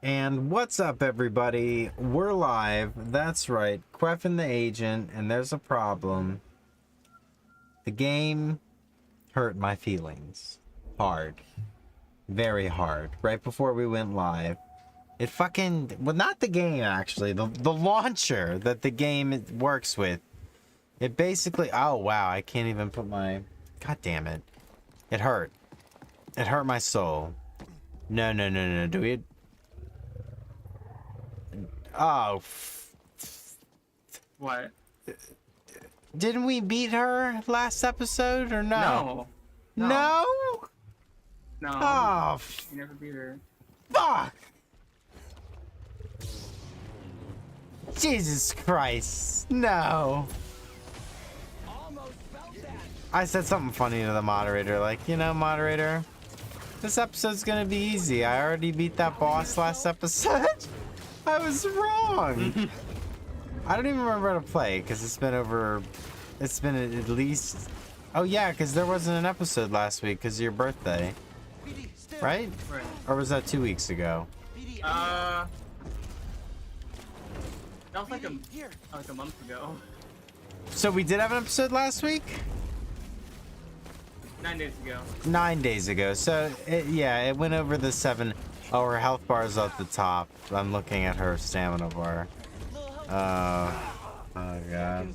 And what's up, everybody? We're live. That's right. Queffin the agent, and there's a problem. The game hurt my feelings. Hard. Very hard. Right before we went live. It fucking... Well, not the game, actually. The launcher that the game works with. It basically... Oh, wow. I can't even put my... God damn it. It hurt. It hurt my soul. No. Do we... Oh. What? Didn't we beat her last episode or no? No. No? No. Oh, You never beat her. fuck! Jesus Christ. No. I said something funny to the moderator, like, you know, moderator, this episode's gonna be easy. I already beat that boss last episode. I was wrong. I don't even remember how to play because it's been at least, oh yeah, because there wasn't an episode last week because of your birthday, right? Right. Or was that 2 weeks ago? That was like a month ago. So we did have an episode last week? 9 days ago. 9 days ago. So yeah, it went over the 7. Oh, her health bar is at the top. I'm looking at her stamina bar. Oh god.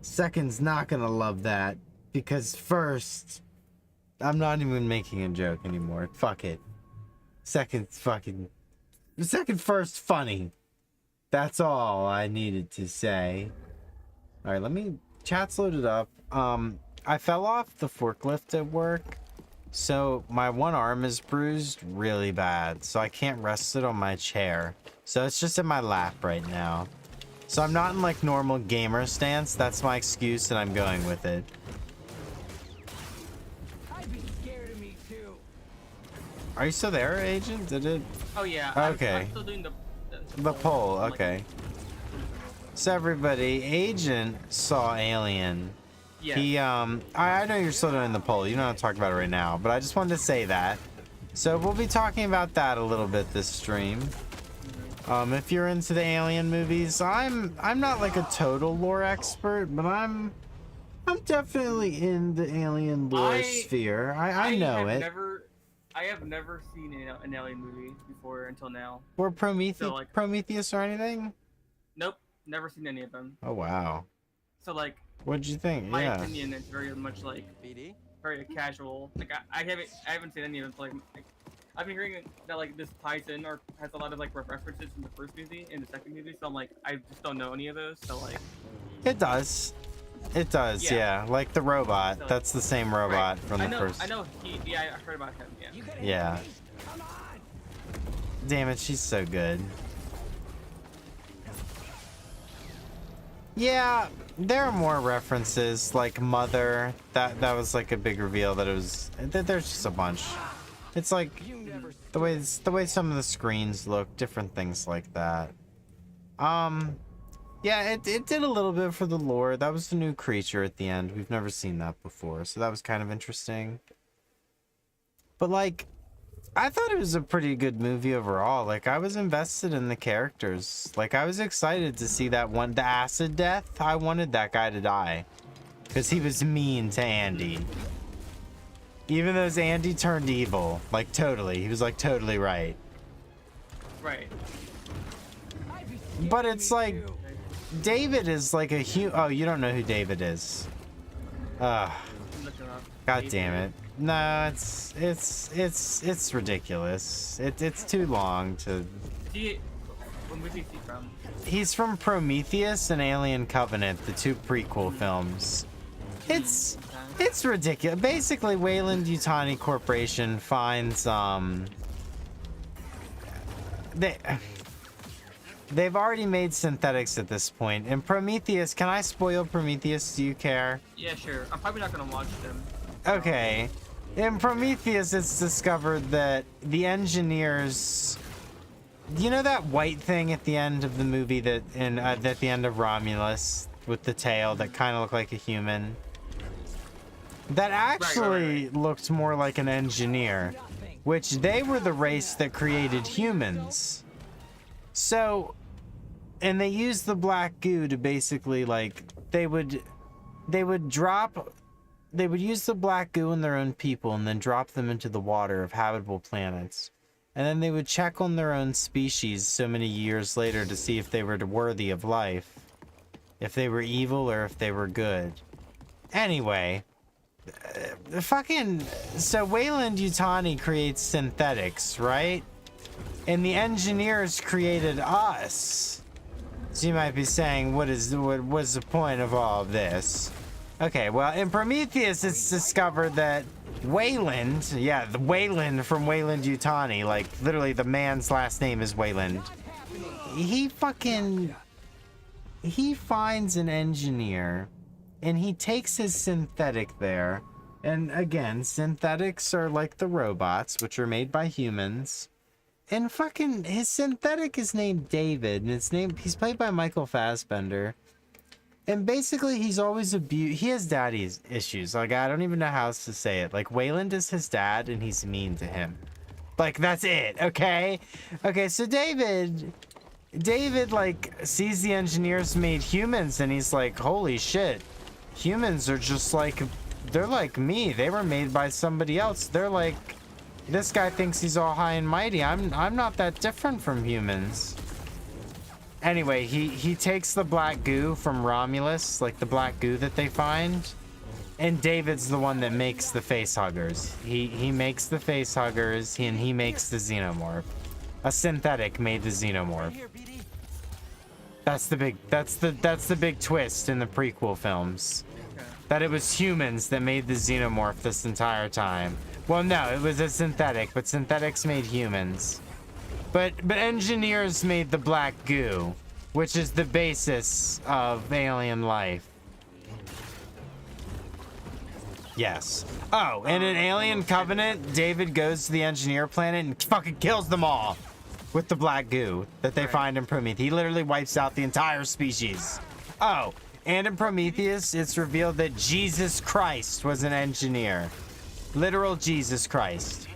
Second's not gonna love that because first, I'm not even making a joke anymore. Fuck it. Second first funny. That's all I needed to say. All right, let me. Chat's loaded up. I fell off the forklift at work. So my one arm is bruised really bad, so I can't rest it on my chair. So it's just in my lap right now. So I'm not in like normal gamer stance. That's my excuse and I'm going with it. I'd be scared of me too. Are you still there, agent? Did it? Oh yeah. Okay. I'm still doing The poll, I'm, like, okay. So everybody, agent saw Alien. Yeah. He, I know you're still doing the poll. You don't have to talk about it right now, but I just wanted to say that. So we'll be talking about that a little bit this stream. If you're into the Alien movies, I'm not like a total lore expert, but I'm definitely in the Alien lore sphere. I know it. I have never seen an Alien movie before until now. Or Prometheus, So, like, Prometheus or anything? Nope, never seen any of them. Oh wow. So like, What'd you think? my Yeah. opinion is very much like very casual. Like I haven't seen any of them. So, like I've been hearing that like this ties in or has a lot of like references from the first movie and the second movie. So I'm like, I just don't know any of those. So like, It does. It does, yeah. Like the robot. So, That's the same robot from the first. I know. Yeah, I heard about him. Yeah. Yeah. Damn it, she's so good. Yeah, there are more references, like Mother. That was like a big reveal that it was. There's just a bunch. It's like the way some of the screens look, different things like that. Yeah, it did a little bit for the lore. That was the new creature at the end. We've never seen that before, so that was kind of interesting. But like, I thought it was a pretty good movie overall. Like, I was invested in the characters. Like, I was excited to see that one, the acid death. I wanted that guy to die because he was mean to Andy. Even though Andy turned evil, like totally, he was like totally right. Right. But it's like, David is like a oh, you don't know who David is. Look him up. God damn it. No, it's ridiculous. It's too long to. What movie is he from? He's from Prometheus and Alien Covenant, the 2 prequel films. It's ridiculous. Basically, Wayland Yutani Corporation finds they've already made synthetics at this point. In Prometheus, can I spoil Prometheus? Do you care? Yeah, sure. I'm probably not gonna watch them. Okay. In Prometheus, it's discovered that the engineers... You know that white thing at the end of the movie that at the end of Romulus with the tail that kind of looked like a human? That actually looked more like an engineer. which they were the race that created humans. So, and they used the black goo to basically, like, they would use the black goo in their own people and then drop them into the water of habitable planets. And then they would check on their own species so many years later to see if they were worthy of life. If they were evil or if they were good. Anyway, so Weyland-Yutani creates synthetics, right? And the engineers created us. So you might be saying, what's the point of all of this? Okay, well, in Prometheus, it's discovered that Weyland, the Weyland from Weyland-Yutani, like, literally the man's last name is Weyland. He finds an engineer, and he takes his synthetic there. And again, synthetics are like the robots, which are made by humans. And his synthetic is named David, and he's played by Michael Fassbender. And basically, he's always he has daddy issues. Like, I don't even know how else to say it. Like, Weyland is his dad, and he's mean to him. Like, that's it, okay? Okay, so David, like, sees the engineers made humans, and he's like, holy shit. Humans are just like, they're like me. They were made by somebody else. They're like, this guy thinks he's all high and mighty. I'm not that different from humans. Anyway, he takes the black goo from Romulus, like the black goo that they find, and David's the one that makes the face huggers. He makes the face huggers, and he makes the xenomorph. A synthetic made the xenomorph. That's the big twist in the prequel films. That it was humans that made the xenomorph this entire time. Well, no, it was a synthetic, but synthetics made humans. But engineers made the black goo, which is the basis of alien life. Yes. Oh, and in Alien Covenant, David goes to the engineer planet and fucking kills them all with the black goo that they find in Prometheus. He literally wipes out the entire species. Oh, and in Prometheus, it's revealed that Jesus Christ was an engineer. Literal Jesus Christ.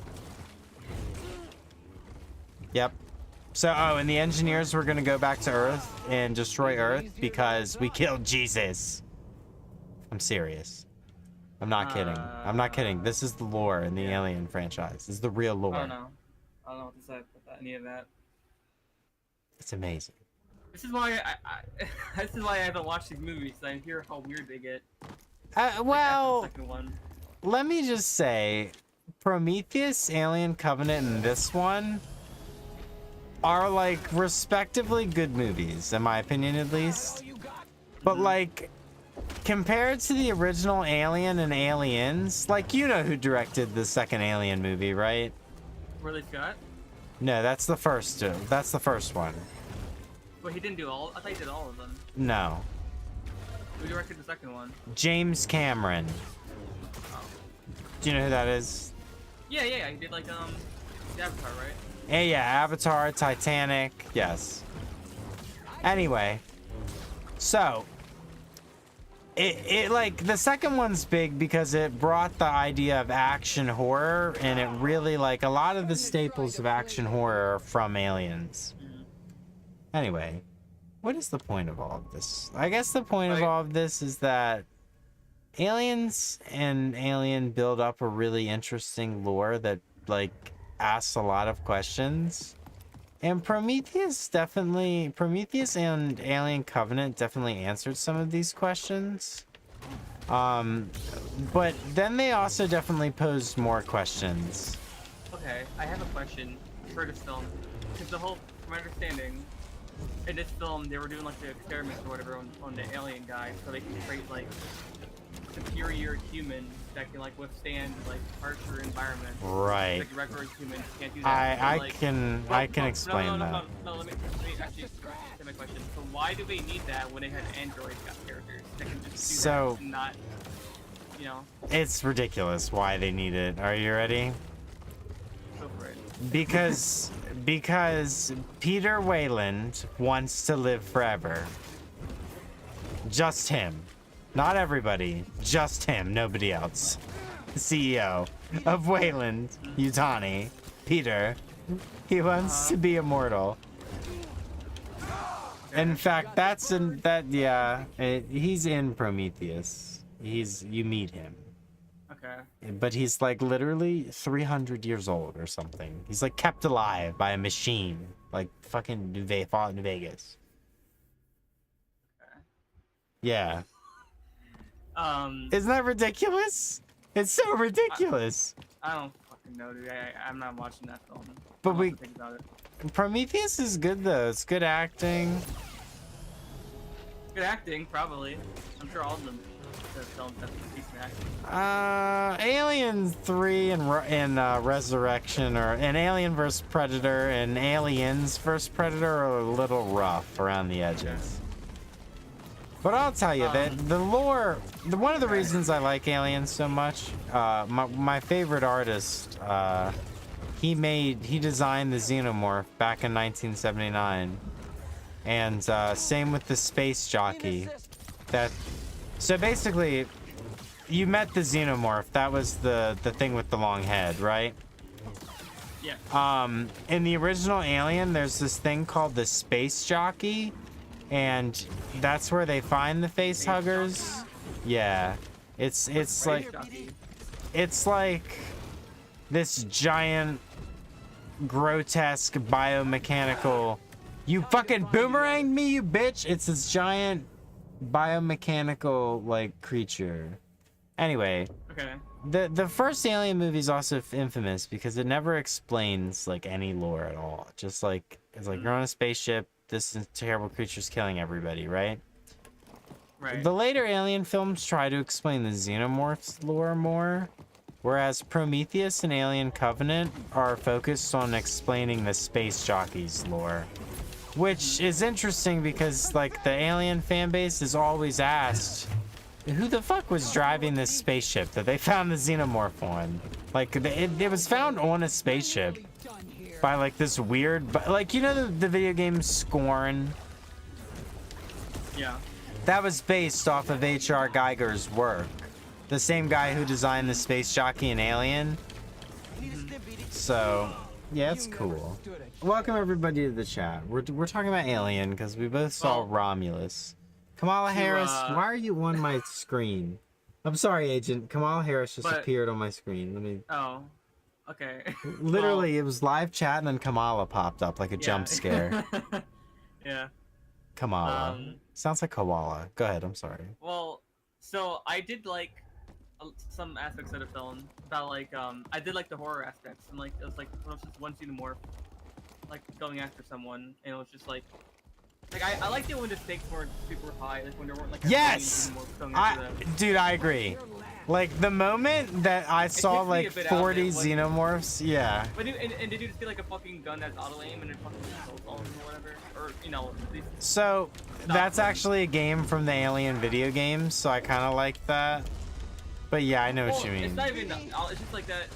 Yep. So, and the engineers were gonna go back to Earth and destroy Earth because we killed Jesus. I'm serious. I'm not kidding. I'm not kidding. This is the lore in the Alien franchise. This is the real lore. I don't know what to say about any of that. It's amazing. This is why this is why I haven't watched these movies. I hear how weird they get. Well, Like the second one. let me just say, Prometheus, Alien Covenant, and this one are like respectively good movies, in my opinion at least. But like, compared to the original Alien and Aliens, like, you know who directed the second Alien movie, right? Ridley Scott? No, that's the first one. But he didn't do all. I thought he did all of them. No. Who directed the second one? James Cameron. Oh. Do you know who that is? Yeah. He did like the Avatar, right? Yeah, Avatar, Titanic, yes. Anyway, so it like the second one's big because it brought the idea of action horror, and it really, like, a lot of the staples of action horror are from Aliens. Anyway, what is the point of all of this? I guess the point of all of this is that Aliens and Alien build up a really interesting lore that, like, asks a lot of questions. And Prometheus and Alien Covenant definitely answered some of these questions. But then they also definitely posed more questions. Okay, I have a question for this film. Because the whole, from my understanding, in this film, they were doing like the experiments or whatever on the alien guy, so they can create like superior humans that can like withstand like harsher environments. Right. Like regular humans can't do that. I can explain that. No, let me actually say my question. So why do they need that when they had androids got characters that can just do that and not, you know? It's ridiculous why they need it. Are you ready? Go for it. Because Peter Weyland wants to live forever. Just him. Not everybody. Just him. Nobody else. The CEO of Weyland-Yutani Peter. He wants to be immortal. In fact, he's in Prometheus. You meet him. Okay. But he's like literally 300 years old or something. He's like kept alive by a machine, like fucking Fallout New Vegas. Okay. Yeah. Isn't that ridiculous? It's so ridiculous. I don't fucking know, dude. I'm not watching that film. But I don't think about it. Prometheus is good though. It's good acting. Good acting, probably. I'm sure all of them. The films have decent acting. Alien 3 and Resurrection and Alien vs Predator and Aliens vs Predator are a little rough around the edges. But I'll tell you that the lore, one of the reasons I like Aliens so much, my favorite artist, he designed the Xenomorph back in 1979, and same with the space jockey. So basically, you met the Xenomorph. That was the thing with the long head, right? Yeah. In the original Alien, there's this thing called the space jockey, and that's where they find the face huggers. Yeah, it's like this giant, grotesque biomechanical. You fucking boomeranged me, you bitch! It's this giant biomechanical like creature. Anyway, Okay. the first Alien movie is also infamous because it never explains like any lore at all. Just like it's like you're on a spaceship, this terrible creature's killing everybody, right? Right. The later Alien films try to explain the Xenomorph's lore more, whereas Prometheus and Alien Covenant are focused on explaining the space jockey's lore. Which is interesting because, like, the Alien fan base is always asked, who the fuck was driving this spaceship that they found the Xenomorph on? Like, it was found on a spaceship by, like, this weird... Like, you know the video game Scorn? Yeah. That was based off of H.R. Geiger's work. The same guy who designed the space jockey in Alien. So... yeah, it's cool. Welcome everybody to the chat. We're talking about Alien because we both saw Romulus. Kamala Harris, why are you on my screen? I'm sorry, Agent. Kamala Harris just appeared on my screen. Let me. Oh, okay. Literally, it was live chat and then Kamala popped up like a jump scare. Yeah. Kamala. Sounds like koala. Go ahead. I'm sorry. Well, so I did like some aspects of the film about like I did like the horror aspects and like it was like when it was just one Xenomorph like going after someone and it was just like I liked it when the stakes weren't super high, like when there weren't like yes, dude, I agree. Like the moment that I saw like 40 Xenomorphs, yeah. But and did you just get like a fucking gun that's auto aim and it fucking kills all of them or whatever, or you know? So that's actually a game from the Alien video games, so I kind of like that. But yeah, I know what you mean. It's not even. It's just like that.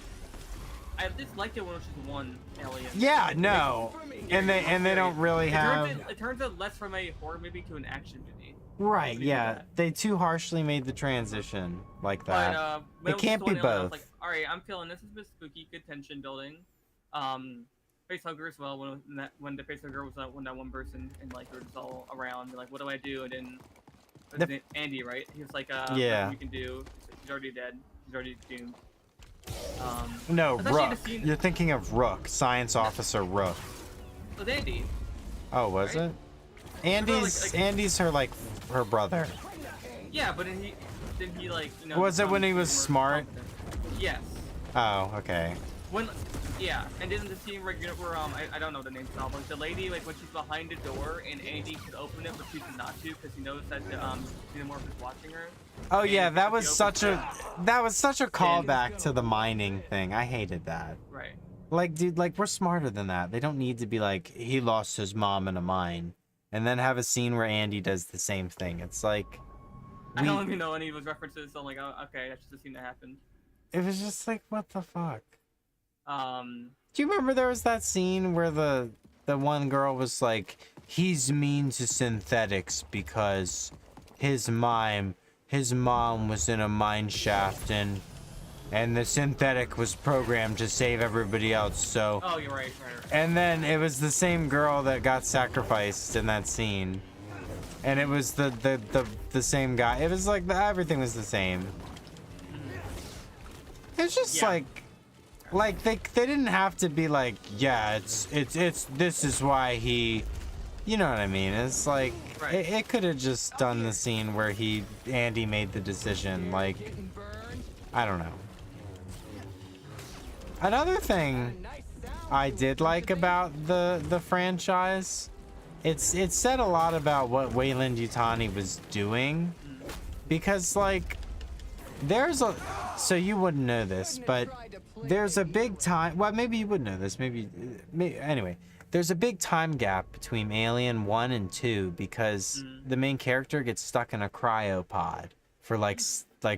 I just liked it when it was just one alien. Yeah, no, and they don't really have. It turns out less from a horror movie to an action movie. Right. Yeah, they too harshly made the transition like that. But, it can't be both. I was like, all right, I'm feeling this is a bit spooky, good tension building. Facehugger as well. When the facehugger was when that one person and like they were just all around, and like, what do I do? And then Andy, right? He was like, yeah, you can do. He's already dead. He's already doomed. No, Rook. You're thinking of Rook, Science Officer Rook. It was Andy. Oh, was it? Andy's her brother. Yeah, but then he like, you know. Was it when he was smart? Yes. Oh, okay. Yeah, and didn't the scene where I don't know the name now, but the lady like when she's behind the door and Andy could open it but chooses not to because he knows that the Xenomorph is watching her. Oh yeah, that was such a callback to the mining thing. I hated that. Right. Like, dude, like we're smarter than that. They don't need to be like he lost his mom in a mine, and then have a scene where Andy does the same thing. It's like I don't even know any of those references, so I'm like, oh, okay, that's just a scene that happened. It was just like, what the fuck. Do you remember there was that scene where the one girl was like, he's mean to synthetics because his mom was in a mine shaft and and the synthetic was programmed to save everybody else. So, Oh, you're right. and then it was the same girl that got sacrificed in that scene, and it was the same guy. It was like everything was the same. It's just like they didn't have to be like, yeah, it's this is why he, you know what I mean? It's like it could have just done the scene where Andy made the decision. Like, I don't know. Another thing I did like about the franchise, it said a lot about what Wayland Yutani was doing, because like so you wouldn't know this, but there's a big time, well, maybe you would know this, maybe anyway, there's a big time gap between Alien 1 and 2 because the main character gets stuck in a cryopod for like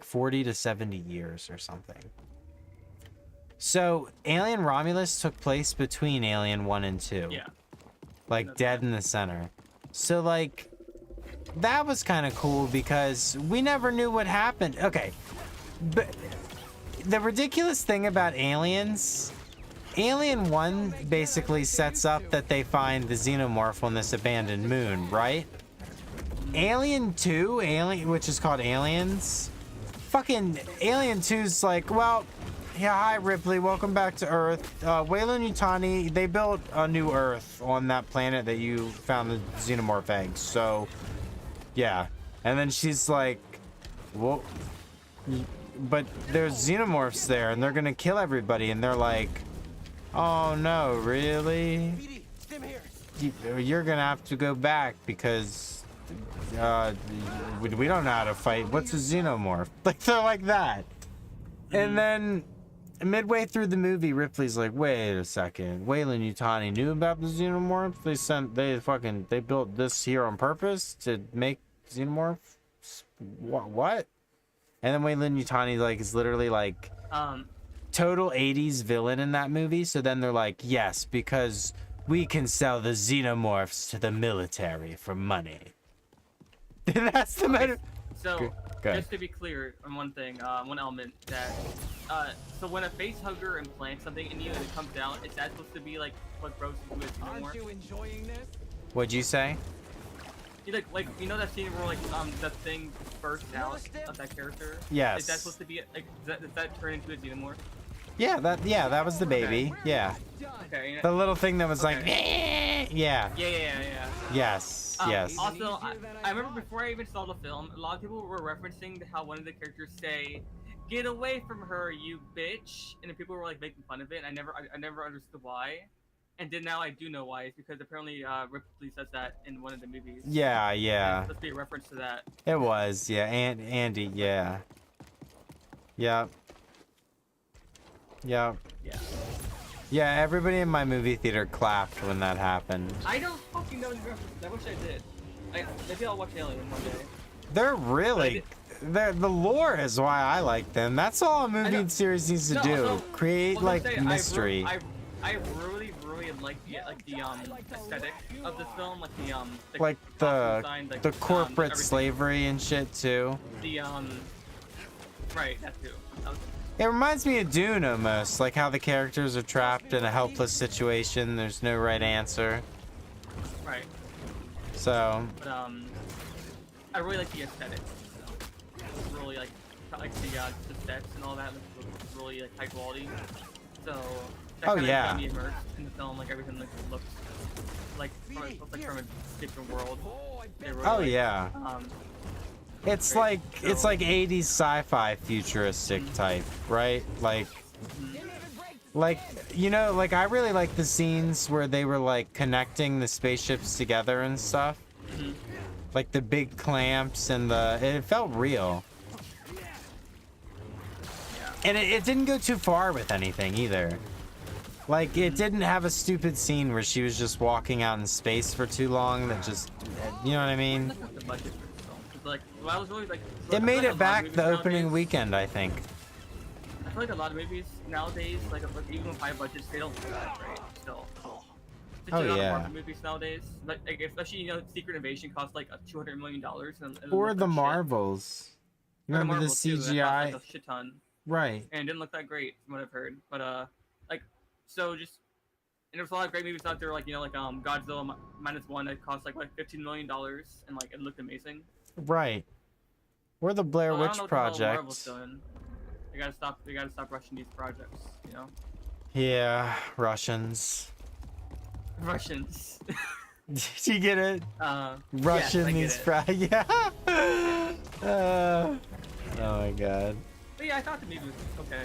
40 to 70 years or something. So Alien Romulus took place between Alien 1 and 2. Yeah. Like dead in the center. So like that was kind of cool because we never knew what happened. Okay. But the ridiculous thing about Aliens, Alien 1 basically sets up that they find the xenomorph on this abandoned moon, right? Alien 2, which is called Aliens, fucking Alien 2's like, well, yeah, hi Ripley, welcome back to Earth. Wayland Yutani, they built a new Earth on that planet that you found the xenomorph eggs, so yeah. And then she's like, well, but there's xenomorphs there and they're gonna kill everybody, and they're like, oh no, really? You're gonna have to go back because we don't know how to fight. What's a xenomorph? Like, they're like that. And then midway through the movie, Ripley's like, wait a second, Wayland Yutani knew about the xenomorph? They built this here on purpose to make xenomorphs? What? And then Wayland Yutani like is literally like total 80s villain in that movie. So then they're like, yes, because we can sell the xenomorphs to the military for money. That's the matter. So just to be clear on one thing, one element that so when a face hugger implants something in you and it comes out, is that supposed to be like what grows into a xenomorph? Aren't you enjoying this? What'd you say? Like you know that scene where like the thing bursts out of that character? Yes. Is that supposed to be like does that turn into a xenomorph? Yeah, that was the baby. Okay. Yeah. Okay. The little thing that was like, Okay. yeah. Yeah. Yes. Yes. Also, I remember before I even saw the film, a lot of people were referencing how one of the characters say, "Get away from her, you bitch," and then people were like making fun of it. And I never understood why. And then now I do know why. It's because apparently Ripley says that in one of the movies. Yeah. It's supposed to be a reference to that. It was. Yeah. Andy. Yeah. Yep. Yeah. Yeah, everybody in my movie theater clapped when that happened. I don't fucking know the references. I wish I did. Maybe I'll watch Alien one day. They're really... the lore is why I like them. That's all a movie series needs to do. Create, mystery. I really like the aesthetic of this film, the corporate slavery and shit too. Right, that too. It reminds me of Dune almost, like how the characters are trapped in a helpless situation. There's no right answer. Right. So. But I really like the aesthetic. Really like the sets and all that look really like high quality. So. That got me immersed in the film, like everything looks like from a different world. Really yeah. It's like 80s sci-fi futuristic type, right? Like you know, like I really like the scenes where they were like connecting the spaceships together and stuff. Like the big clamps and it felt real. And it didn't go too far with anything either. Like, it didn't have a stupid scene where she was just walking out in space for too long that just, you know what I mean? It made it back the opening weekend, I think. I feel like a lot of movies nowadays, like even with high budgets, they don't do that great still. Oh yeah. Marvel movies nowadays, like especially Secret Invasion costs like $200 million. Or the Marvels. Remember the CGI? A shit ton. Right. and it didn't look that great from what I've heard. But like, so just and there's a lot of great movies out there, like Godzilla minus one that cost like $15 million and like it looked amazing. Right. We're the Blair So I don't Witch know what the hell Marvel's Project. doing. They gotta stop. They gotta stop rushing these projects. You know. Russians. Russians. Did you get it? Russian yes, these yeah. Oh my god. But yeah, I thought the movie was okay.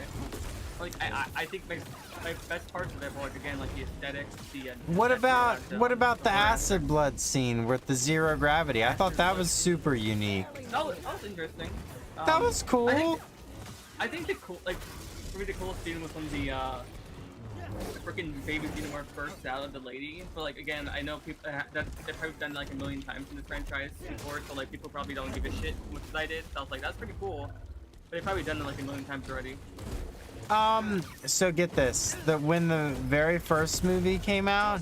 Like I think my best parts of it were like again like the aesthetics, the What about the horror acid blood scene with the zero gravity? I thought that was super unique. that was interesting. That was cool. I think the cool for me the coolest scene was when the freaking baby xenomorph burst out of the lady. But like again, I know people that they've probably done like a million times in the franchise before, so like people probably don't give a shit as much as I did. So I was like, that's pretty cool. But they've probably done it like a million times already. So get this, when the very first movie came out,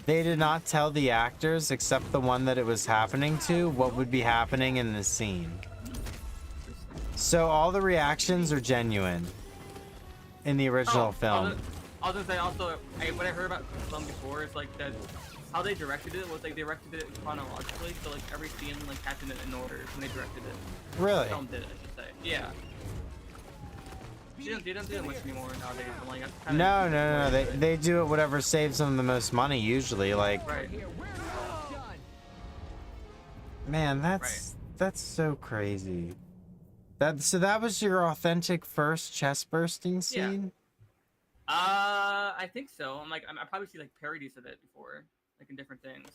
they did not tell the actors, except the one that it was happening to, what would be happening in the scene. So all the reactions are genuine in the original film. I was gonna say also, what I heard about the film before is like that how they directed it was like they directed it chronologically, so like every scene like happened in order when they directed it. Really? The film did it, I should say. Yeah. They don't do it much anymore nowadays. But, like, that's kinda No. They do it whatever saves them the most money usually. Like, right. man, that's so crazy. So that was your authentic first chest bursting scene? I think so. I probably see like parodies of it before, like in different things.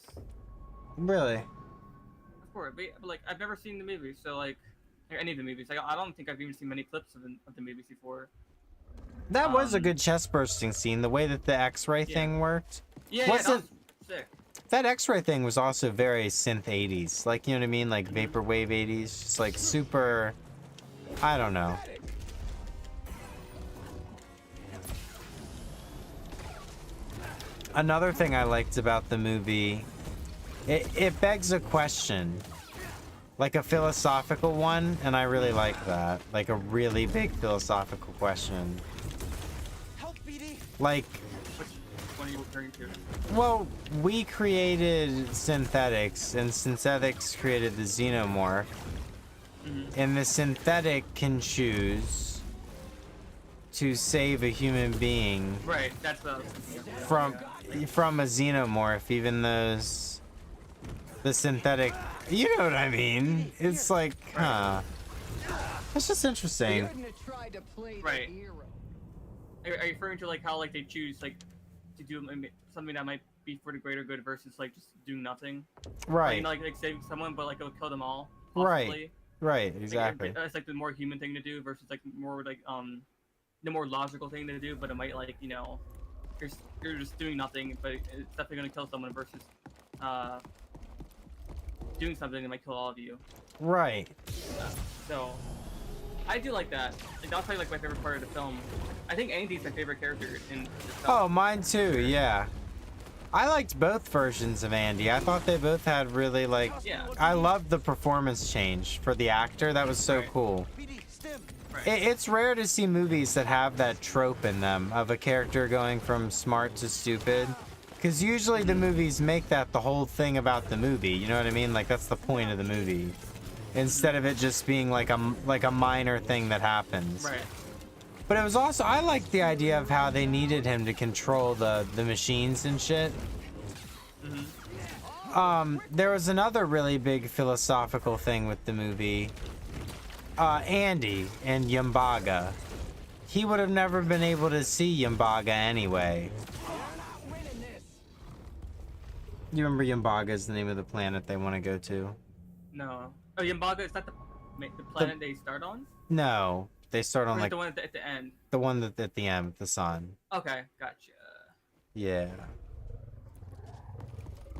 Really? Of course, but like I've never seen the movie, so like any of the movies. Like I don't think I've even seen many clips of the movies before. That was a good chest bursting scene. The way that the X-ray thing worked. Yeah, that was sick. That X-ray thing was also very synth 80s. Like, you know what I mean? Like vaporwave 80s. Just like super, I don't know. Another thing I liked about the movie, it begs a question. Like a philosophical one, and I really like that. Like a really big philosophical question. Like, Which one are you referring to? well, we created synthetics, and synthetics created the xenomorph. And the synthetic can choose to save a human being Right, that's what I was thinking of. from a xenomorph, even those the synthetic, you know what I mean? It's like, huh. It's just interesting. Right. Are you referring to like how like they choose like to do something that might be for the greater good versus like just doing nothing? Right. Like saving someone, but like it'll kill them all. Right. Possibly. Right. Exactly. It's like the more human thing to do versus like more like the more logical thing to do, but it might like you're just doing nothing, but it's definitely gonna kill someone versus doing something that might kill all of you. Right. So I do like that. Like, that's probably like my favorite part of the film. I think Andy's my favorite character in this film. Oh, mine too. Yeah. I liked both versions of Andy. I thought they both had really like. Yeah. I loved the performance change for the actor. That was so cool. Right. It's rare to see movies that have that trope in them of a character going from smart to stupid. Because usually the movies make that the whole thing about the movie. You know what I mean? Like that's the point of the movie. Instead of it just being like a minor thing that happens. Right. But it was also, I liked the idea of how they needed him to control the machines and shit. There was another really big philosophical thing with the movie. Andy and Yumbaga. He would have never been able to see Yumbaga anyway. You remember Yumbaga is the name of the planet they want to go to? No. Oh, Yumbaga, is that the planet they start on? No. They start on Or like the one at the end? the one that at the end, the sun. Okay, gotcha. Yeah.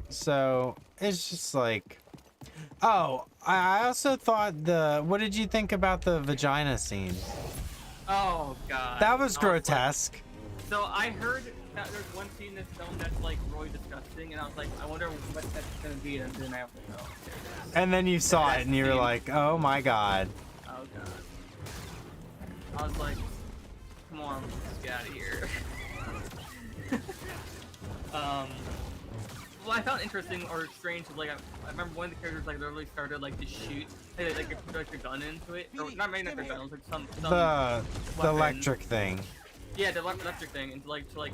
So it's just like, oh, I also thought what did you think about the vagina scene? Oh god. That was I grotesque. like, so I heard that there's one scene in this film that's like really disgusting, and I was like, I wonder what that's gonna be, and then I was like, oh. And then you saw it and you were like, oh my god. Oh god. I was like, come on, let's just get out of here. Well, I found interesting or strange, like, I remember one of the characters, like, literally started, like, to shoot, they, like, put, like, a gun into it, or, not maybe not their gun, it was, like, some The weapon. electric thing. Yeah, the electric thing, and to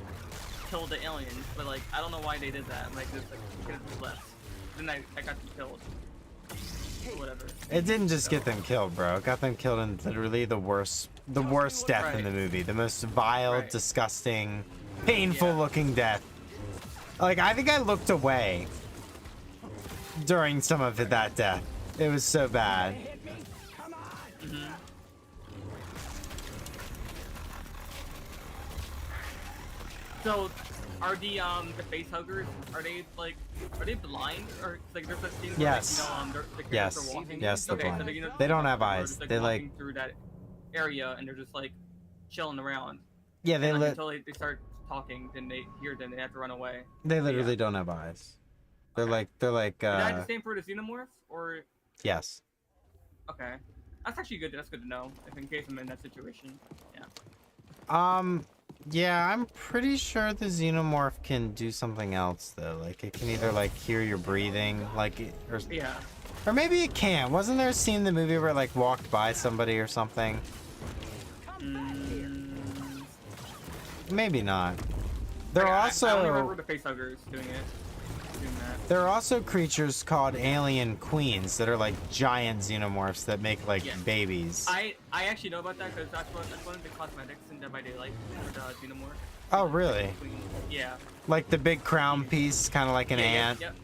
kill the aliens, but, like, I don't know why they did that, like, just, like, just left. Then I got them killed. Or whatever. It didn't just get them killed, bro. It got them killed in literally the worst death in the movie. The most vile, disgusting, painful looking death. Like, I think I looked away during some of that death. It was so bad. Mm-hmm. So, are the face huggers, are they blind, or like there's a scene where, Yes. like, you know, the characters Yes. are walking? Yes, they're okay, blind. So they, you know, They don't have they're eyes. just, They, like- walking through that area, and they're just like chilling around. Yeah, they And, like, lit. until they start talking, then they hear them, they have to run away. They literally don't have eyes. They're like Is that the same for the xenomorphs, or? yes. Okay, that's actually good. That's good to know, if in case I'm in that situation. Yeah. Yeah, I'm pretty sure the xenomorph can do something else though. Like it can either like hear your breathing, Yeah. or maybe it can't. Wasn't there a scene in the movie where it, like, walked by somebody or something? Maybe not. There are I only remember also the facehuggers doing that. there are also creatures called alien queens that are like giant xenomorphs that make like babies. I actually know about that because that's one of the cosmetics in Dead by Daylight for the xenomorph. Oh, really? Yeah. Like the big crown piece, kind of like an ant. Yep.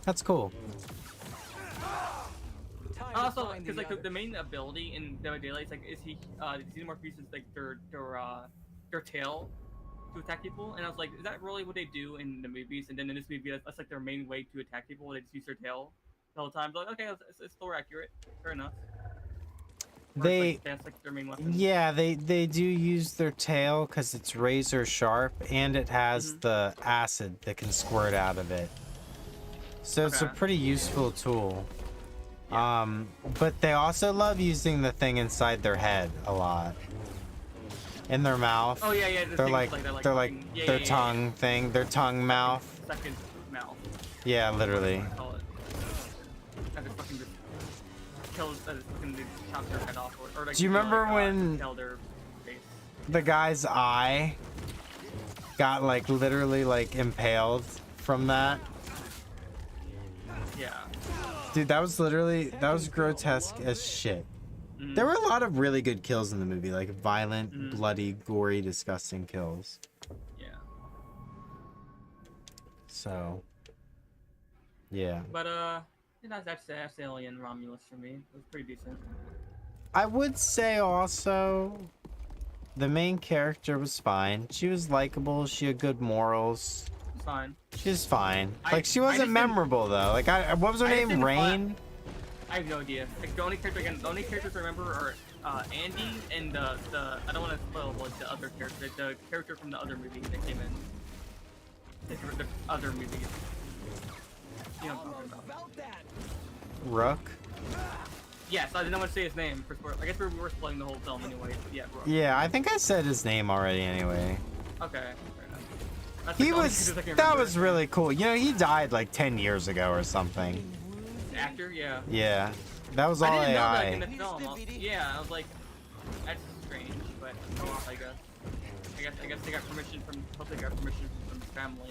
That's cool. Also, because like the main ability in Dead by Daylight is the xenomorph uses like their tail to attack people, and I was like, is that really what they do in the movies? And then in this movie, that's like their main way to attack people. They just use their tail the whole time. But, like, okay, it's still accurate. Fair enough. That's like their main weapon. Yeah, they do use their tail because it's razor sharp and it has the acid that can squirt out of it. So it's a pretty useful tool. But they also love using the thing inside their head a lot. In their mouth. Oh yeah, yeah. Their tongue thing, their tongue mouth. Second mouth. Yeah, literally. Call it. That just fucking just kills. That just fucking chops their head off, or like. Do you remember when kill their face? The guy's eye got like literally like impaled from that? Yeah. Dude, that was grotesque as shit. There were a lot of really good kills in the movie, like violent, bloody, gory, disgusting kills. Yeah. So, yeah. But that's Alien Romulus for me. It was pretty decent. I would say also the main character was fine. She was likable. She had good morals. It's fine. She's fine. Like, she I wasn't just memorable though. Like, what was her name? Rain? I have no idea. Like, the only characters I remember are Andy and the I don't want to spoil like the other character, the character from the other movie that came in. The other movie. You know what I'm talking about. Rook? Yes, I didn't want to say his name for spoil. I guess we were spoiling the whole film anyway. But yeah, bro. Yeah, I think I said his name already anyway. Okay, fair enough. That's He the only was, characters I can that remember. was really cool. You know, he died like 10 years ago or something. Actor, yeah. Yeah, that was all I didn't know that AI. in the film. Yeah, I was like, that's strange, but I guess they got permission from. Hope they got permission from his family.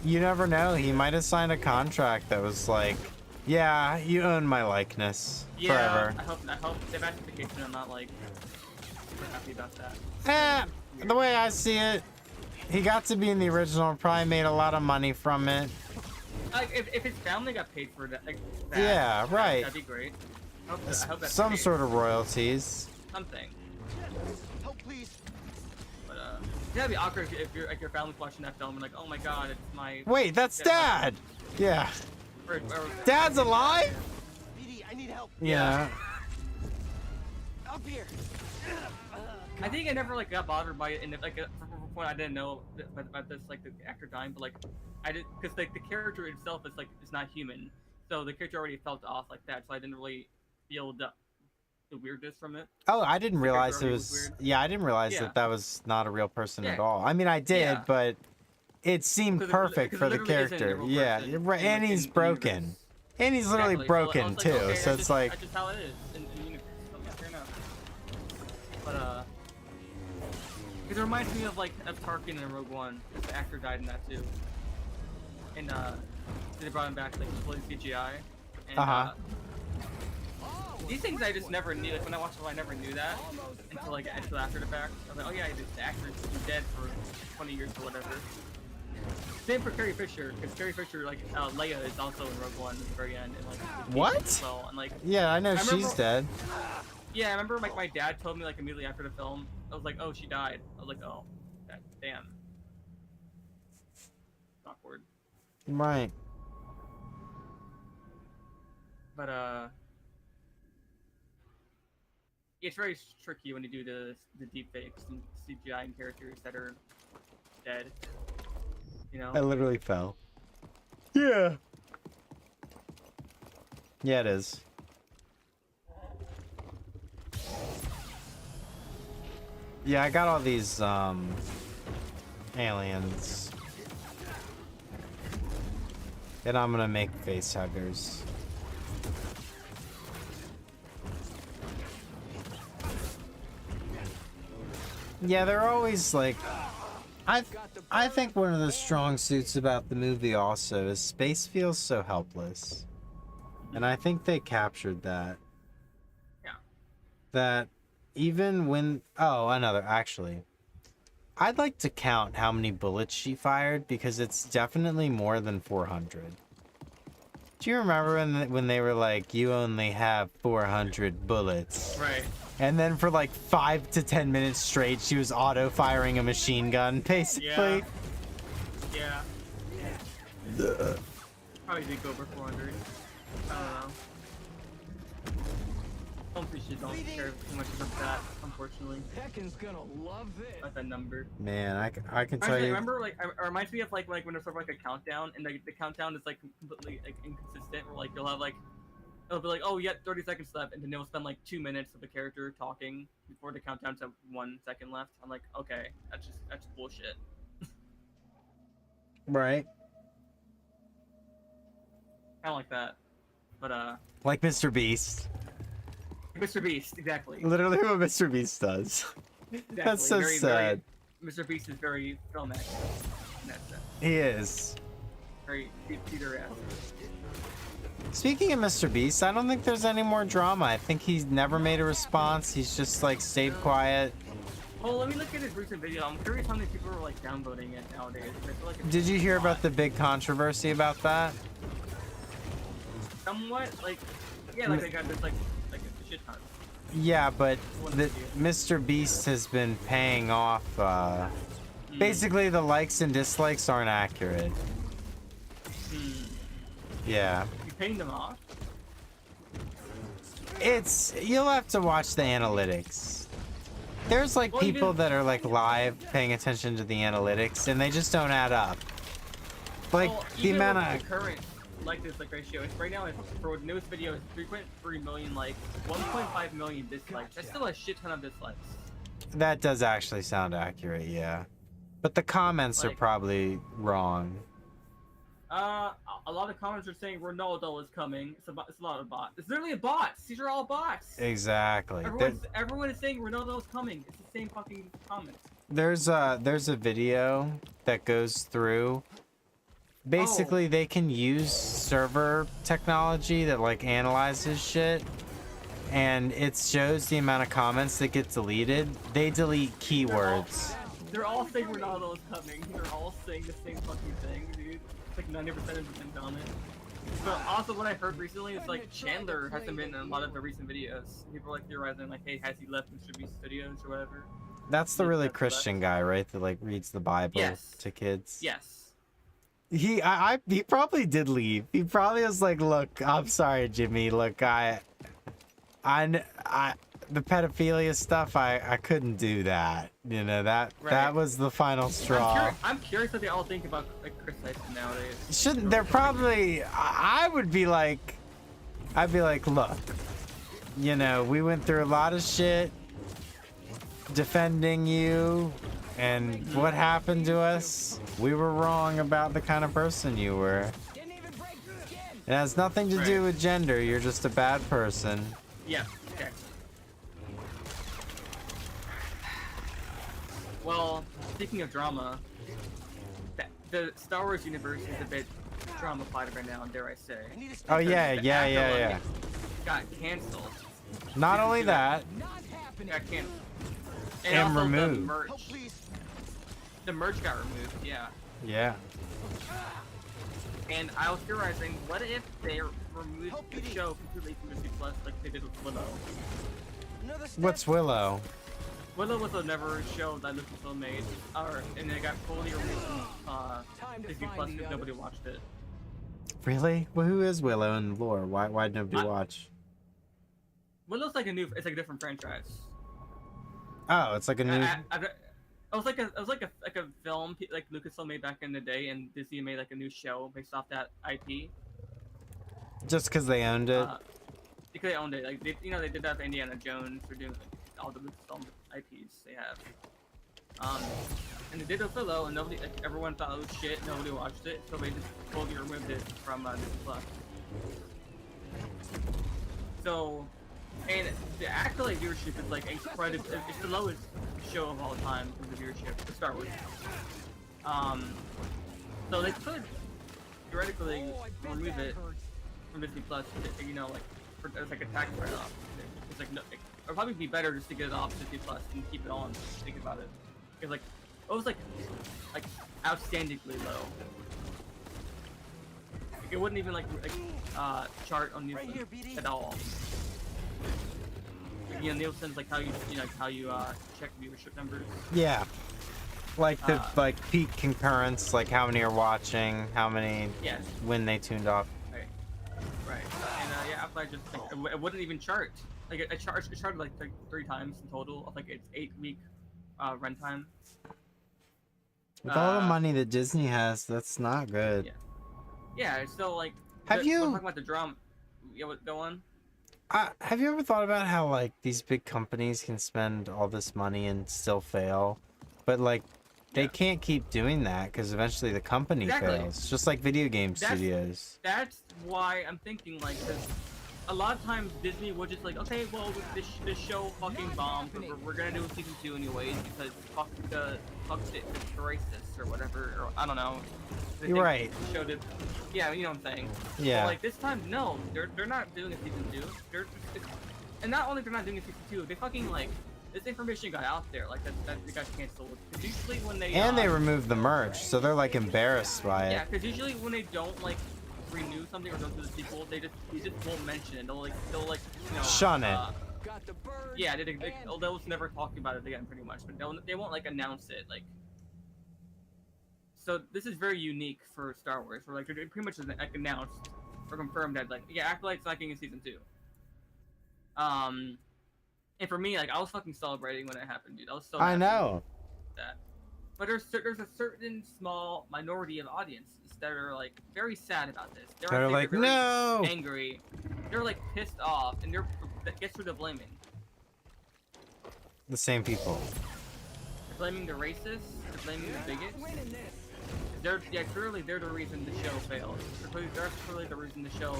You never know. He might have signed a contract that was like, yeah, you own my likeness forever. I hope they've asked the vacation. I'm not like super happy about that. The way I see it, he got to be in the original and probably made a lot of money from it. If his family got paid for that, like that, Yeah, right. That'd be great. I hope that's Some paid. sort of royalties. Something. Help, please. But that'd be awkward if your family's watching that film and like, oh my god, it's my. Wait, that's Dad! Yeah. Or, Dad's alive? BD, I need help. Yeah. Up here. I think I never like got bothered by it, and like from a point I didn't know about this, like the actor dying, but like I did because like the character itself is like it's not human, so the character already felt off like that, so I didn't really feel the weirdness from it. Oh, I didn't realize it already was. was weird. Yeah, I didn't realize Yeah. that was not a real person at Yeah. all. I mean, I did, Yeah. but it seemed Because perfect for the literally isn't a character. real Yeah, person you're right. in, And like, he's in broken. universe. And he's literally Exactly. So I broken was like, too. okay, So it's like, that's just how it is in the universe. So I'm like, fair enough. But because it reminds me of like of Tarkin in Rogue One. The actor died in that too. And they brought him back like completely CGI. And, these things I just never knew. Like when I watched it, I never knew that until after the fact. I was like, oh yeah, this actor's been dead for 20 years or whatever. Same for Carrie Fisher, because Carrie Fisher, like Leia, is also in Rogue One at the very end, and like What? as well, and like yeah, I know remember- she's dead. yeah, I remember like my dad told me like immediately after the film, I was like, oh, she died. I was like, oh, damn, awkward. Right. But it's very tricky when you do the deep fakes and CGI and characters that are dead. You know? I literally fell. Yeah. Yeah, it is. Yeah, I got all these aliens. And I'm gonna make face huggers. Yeah, they're always like I think one of the strong suits about the movie also is space feels so helpless. And I think they captured that. Yeah. That even when actually I'd like to count how many bullets she fired because it's definitely more than 400. Do you remember when they were like, you only have 400 bullets? Right. And then for like 5 to 10 minutes straight, she was auto-firing a machine gun, basically. Yeah. Probably did go over 400. I don't know. Don't care too much about that, unfortunately. Tekken's gonna love this. About that number. Man, I can tell Actually, you. remember, like, it reminds me of like when there's sort of like a countdown, and the countdown is like completely like inconsistent. Where like you'll have like it'll be like, oh, yeah, 30 seconds left, and then they'll spend like 2 minutes of the character talking before the countdown to 1 second left. I'm like, okay, that's bullshit. Right. Kind of like that, but Like Mr. Beast. Mr. Beast, exactly. Literally what Mr. Beast does. Exactly. That's so sad. Mr. Beast is very filmatic in that sense. He is. Very Peter-esque. Speaking of Mr. Beast, I don't think there's any more drama. I think he's never made a response. He's just like stayed quiet. Well, let me look at his recent video. I'm curious how many people are like downvoting it nowadays. I feel like it's Did you hear a lot. about the big controversy about that? Somewhat, like, yeah, like they got this like a shit ton. Yeah, but Mr. Beast has been paying off. Basically, the likes and dislikes aren't accurate. Yeah. You paying them off? You'll have to watch the analytics. There's like Well, people even- that are like live paying attention to the analytics, and they just don't add up. Like Well, the even amount with of the current like this like ratio, it's right now for the newest video is 3.3 million likes, 1.5 million dislikes. That's still a shit ton of dislikes. that does actually sound accurate, yeah. But the comments are Like- probably wrong. A lot of comments are saying Ronaldo is coming. It's a lot of bots. It's literally bots. These are all bots. Exactly. Everyone is saying Ronaldo is coming. It's the same fucking comments. There's a video that goes through. Basically, they can use server technology that like analyzes shit, and it shows the amount of comments that get deleted. They delete keywords. They're all saying Ronaldo is coming. They're all saying the same fucking thing, dude. It's like 90% of the same comment. But also, what I heard recently is like Chandler hasn't been in a lot of the recent videos. People are like theorizing like, hey, has he left Mr. Beast's videos or whatever? That's the really That's Christian guy, right? That like reads the Bible Yes. to kids. Yes. He probably did leave. He probably was like, "Look, I'm sorry, Jimmy. Look, the pedophilia stuff, I couldn't do that. You know, that was the final straw." I'm curious what they all think about like Chris Tyson nowadays. Shouldn't they're probably? I'd be like, look, you know, we went through a lot of shit defending you, and what happened to us? We were wrong about the kind of person you were. It has nothing to do with gender. You're just a bad person. Yeah. Okay. Well, speaking of drama, the Star Wars universe is a bit drama-fied right now, dare I say. Oh yeah, The yeah, yeah, Afterlife yeah. Got canceled. Not only that, Got canceled. and also removed. The merch got removed. Yeah. Yeah. And I was theorizing, what if they removed the show completely from Disney Plus, like they did with Willow? What's Willow? Willow was a never show that Lucasfilm made, and it got fully removed from Disney Plus because nobody watched it. Really? Well, who is Willow in lore? Why did nobody watch? Willow's like it's like a different franchise. Oh, it's like a new. It was like a film like Lucasfilm made back in the day, and Disney made like a new show based off that IP. Just because they owned it. Because they owned it, like they did that for Indiana Jones. They're doing like, all the Lucasfilm IPs they have. And they did it for Willow, and everyone thought it was shit. Nobody watched it, so they just totally removed it from Disney Plus. So, and the Acolyte viewership is like incredible. It's the lowest show of all time in the viewership for Star Wars. So they could theoretically remove it from Disney Plus, you know, like as like a tax write-off. It's like no, it'd probably be better just to get it off Disney Plus and keep it on. Think about it, because like it was like outstandingly low. Like, it wouldn't even like chart on Nielsen at all. Like, you know, Nielsen's like how you check viewership numbers. Yeah. Like the like peak concurrence, like how many are watching, how many when they tuned off. Right. And yeah, after I just like, it wouldn't even chart. Like it charted like 3 times in total of like its 8-week runtime. With all the money that Disney has, that's not good. Yeah. Yeah. So like, have you talking about the drum? Yeah. Go on. Have you ever thought about how like these big companies can spend all this money and still fail, but like they can't keep doing that because eventually the company fails. Just like video game studios. That's why I'm thinking like, cause a lot of times Disney would just like, okay, well this show fucking bombed, but we're gonna do a season 2 anyways because fuck it's racist or whatever, or I don't know. You're right. The show did, yeah, you know what I'm saying. Yeah. But, like this time, no, they're not doing a season 2. And not only they're not doing a season 2, they fucking like. This information got out there, like that it got canceled. Because usually when they they removed the merch, so they're like embarrassed by it. Yeah, because usually when they don't like renew something or don't do the sequel, they just won't mention it. They'll you know shun it. Yeah, they'll just never talk about it again, pretty much. But they won't like announce it, like. So this is very unique for Star Wars, where like they pretty much like announced or confirmed that like Acolyte's not getting a season 2. And for me, like, I was fucking celebrating when it happened, dude. I was so happy. I know. That. But there's a certain small minority of audiences that are, like, very sad about this. They're like, no! Angry. They're, like, pissed off. And guess who they're blaming? The same people. They're blaming the racists. They're blaming the bigots. Clearly they're the reason the show failed. They're clearly the reason the show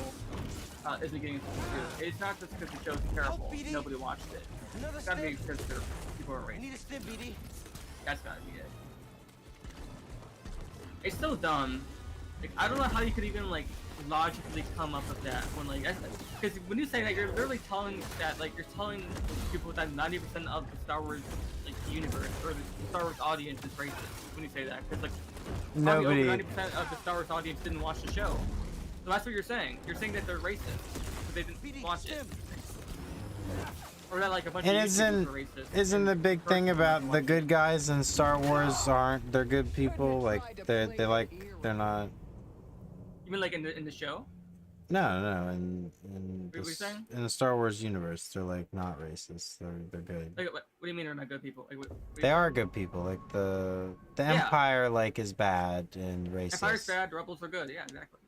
isn't getting through. It's not just because the show's terrible. Nobody watched it. It's gotta be because people are racist. That's gotta be it. It's so dumb. Like, I don't know how you could even like logically come up with that when like, because when you say that, you're literally telling that like you're telling people that 90% of the Star Wars like universe or the Star Wars audience is racist when you say that, because like nobody. Over 90% of the Star Wars audience didn't watch the show. So that's what you're saying. You're saying that they're racist because they didn't watch it. Or that like a bunch of YouTubers are racist. Isn't the big thing about the good guys in Star Wars aren't they're good people? Like they're not. You mean like in the show? No, in the Star Wars universe, they're like not racist. They're good. Like, what do you mean they're not good people? Like, what they are good people. Like the Empire like is bad and racist. Empire's bad. The Rebels are good. Yeah, exactly.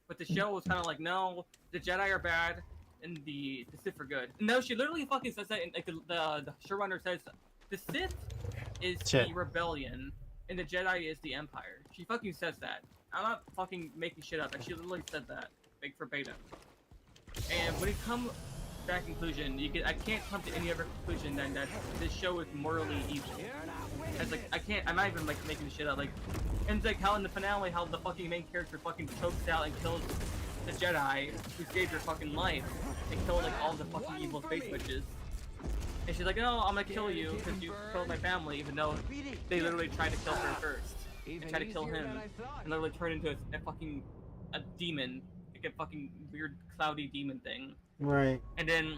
But the show was kind of like, no, the Jedi are bad. the Sith for good. No, she literally fucking says that. In, like the showrunner says, the Sith is Shit. the rebellion, and the Jedi is the Empire. She fucking says that. I'm not fucking making shit up. She literally said that, like verbatim. And when it comes to that conclusion, I can't come to any other conclusion than that this show is morally evil. It's like I'm not even like making this shit up. Like, and it's like how in the finale, how the fucking main character fucking chokes out and kills the Jedi who saved her fucking life and killed like all the fucking evil space witches. And she's like, no, I'm gonna kill you because you killed my family, even though they literally tried to kill her first. They tried to kill him and literally turned into a fucking demon, like a fucking weird cloudy demon thing. Right. And then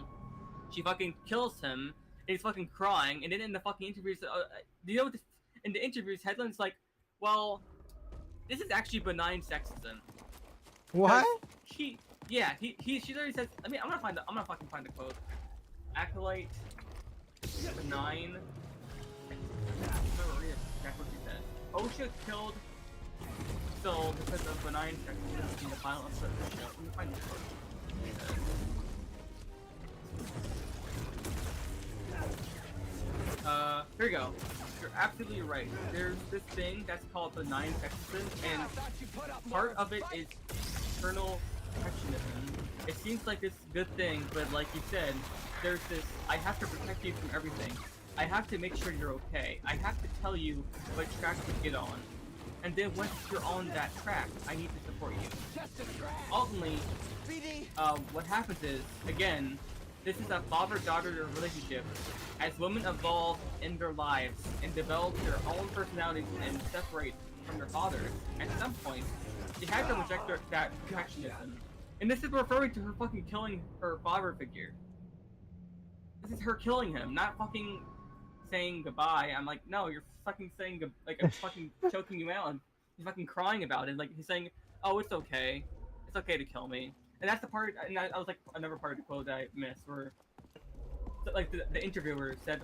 she fucking kills him. And he's fucking crying. And then in the fucking interviews, you know, in the interviews, headline's like, well, this is actually benign sexism. What? She literally says. I mean, I'm gonna fucking find the quote. Acolyte, benign. I don't remember exactly what she said. OSHA killed Soul because of benign sexism in the final episode of the show. Let me find the quote. Here we go. You're absolutely right. There's this thing that's called benign sexism, and part of it is eternal protectionism. It seems like this good thing, but like you said, there's this, I have to protect you from everything. I have to make sure you're okay. I have to tell you what track to get on. And then once you're on that track, I need to support you. Ultimately, what happens is, again, this is a father-daughter relationship. As women evolve in their lives and develop their own personalities and separate from their fathers, at some point, she had to reject that protectionism. And this is referring to her fucking killing her father figure. This is her killing him, not fucking saying goodbye. I'm like, no, you're fucking saying like I'm fucking choking you out, and he's fucking crying about it. Like he's saying, oh, it's okay to kill me. And that's the part. And I was like, another part of the quote that I missed, where like the interviewer said,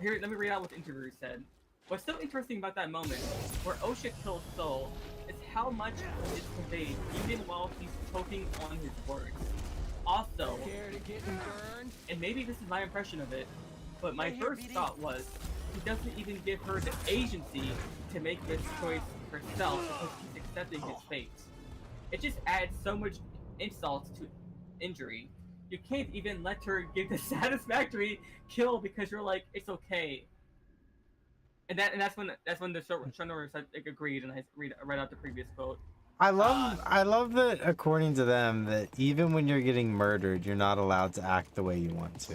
here, let me read out what the interviewer said. What's so interesting about that moment where OSHA kills Soul is how much is conveyed even while he's choking on his words. Also, and maybe this is my impression of it, but my first thought was, he doesn't even give her the agency to make this choice herself because he's accepting his fate. It just adds so much insult to injury. You can't even let her give the satisfactory kill because you're like, it's okay. And that's when the showrunner said, like, agreed, and I read out the previous quote. I love that according to them that even when you're getting murdered, you're not allowed to act the way you want to.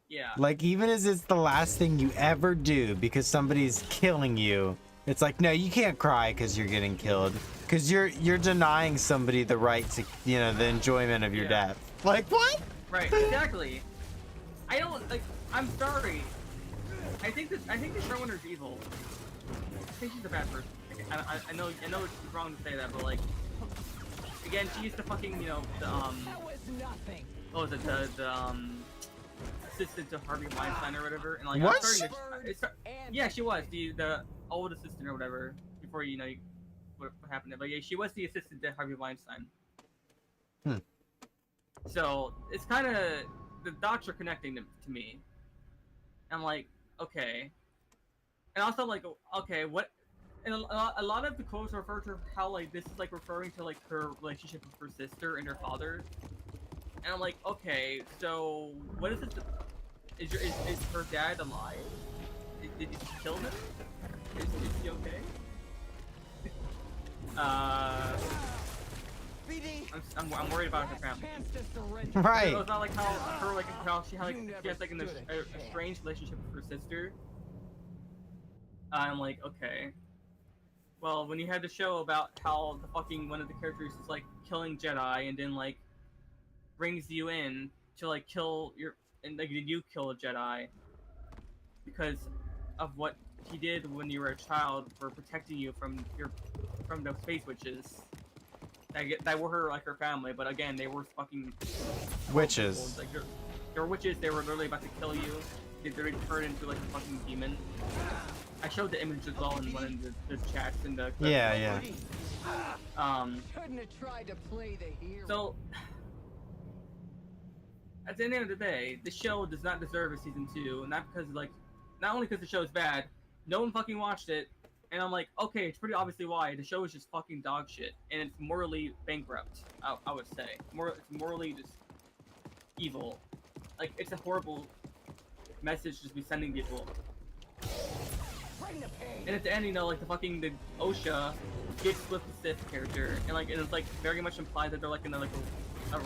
Yeah. Like even as it's the last thing you ever do because somebody's killing you, it's like no, you can't cry because you're getting killed because you're denying somebody the right to the enjoyment of your death. Like what? Right. Exactly. I don't like. I'm sorry. I think the showrunner's evil. I think she's a bad person. I know it's wrong to say that, but like, again, she's the fucking the That was nothing. what was it, the assistant to Harvey Weinstein or whatever, and like What? yeah, she was the old assistant or whatever before what happened. But yeah, she was the assistant to Harvey Weinstein. So it's kind of the dots are connecting to me. I'm like, okay, and also like, okay, what? And a lot of the quotes refer to how like this is like referring to like her relationship with her sister and her father. And I'm like, okay, so what is this? Is her dad alive? Did you kill him? Is he okay? I'm worried about her family. Right. So it's not like how she has like a strange relationship with her sister. I'm like, okay. Well, when you had the show about how the fucking one of the characters is like killing Jedi and then like brings you in to like kill and like did you kill a Jedi because of what he did when you were a child for protecting you from the space witches that were her family, but again they were fucking Witches. Like they're witches. They were literally about to kill you. They literally turned into like a fucking demon. I showed the image as well in one of the chats in the clip. Yeah. Couldn't have tried to play the hero. So at the end of the day, the show does not deserve a season 2, not because like, not only because the show is bad, no one fucking watched it, and I'm like, okay, it's pretty obviously why. The show is just fucking dog shit, and it's morally bankrupt. I would say, it's morally just evil. Like, it's a horrible message to be sending people. And at the end, you know, like the OSHA gets with the Sith character, and it's like very much implied that they're like in a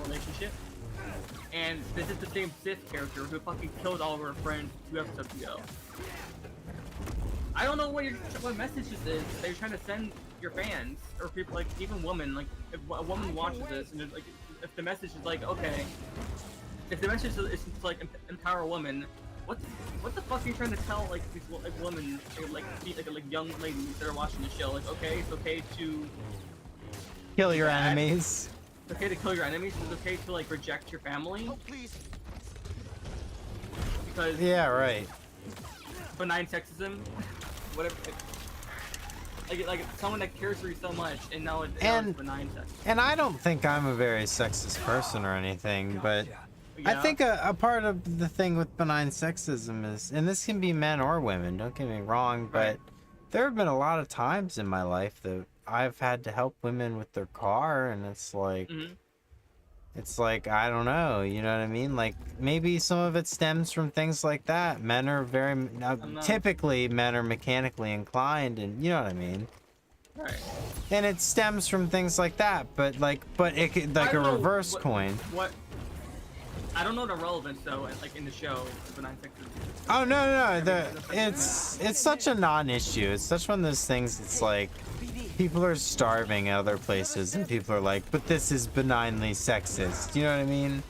relationship. And this is the same Sith character who fucking killed all of her friends 2 episodes ago. I don't know what message this is that you're trying to send your fans or people, like even women. Like if a woman watches this and like if the message is like, okay, if the message is to like empower women, what the fuck are you trying to tell like these like women like young ladies that are watching the show? Like, okay, it's okay to Kill your enemies. It's okay to kill your enemies. It's okay to like reject your family. Oh, please. Because Yeah, right. benign sexism, whatever. Like someone that cares for you so much, and now it's benign sexism. And I don't think I'm a very sexist person or anything, but I Yeah. think a part of the thing with benign sexism is, and this can be men or women, don't get me wrong, but Right. there have been a lot of times in my life that I've had to help women with their car, and it's like, I don't know, you know what I mean? Like, maybe some of it stems from things like that. Men are typically men are mechanically inclined, and you know what I mean? Right. And it stems from things like that, but it could, like I a don't know reverse coin. What? I don't know the relevance though, like in the show, of benign sexism. Oh no, it's such a non-issue. It's such one of those things. It's like people are starving at other places, and people are like, "But this is benignly sexist." You know what I mean?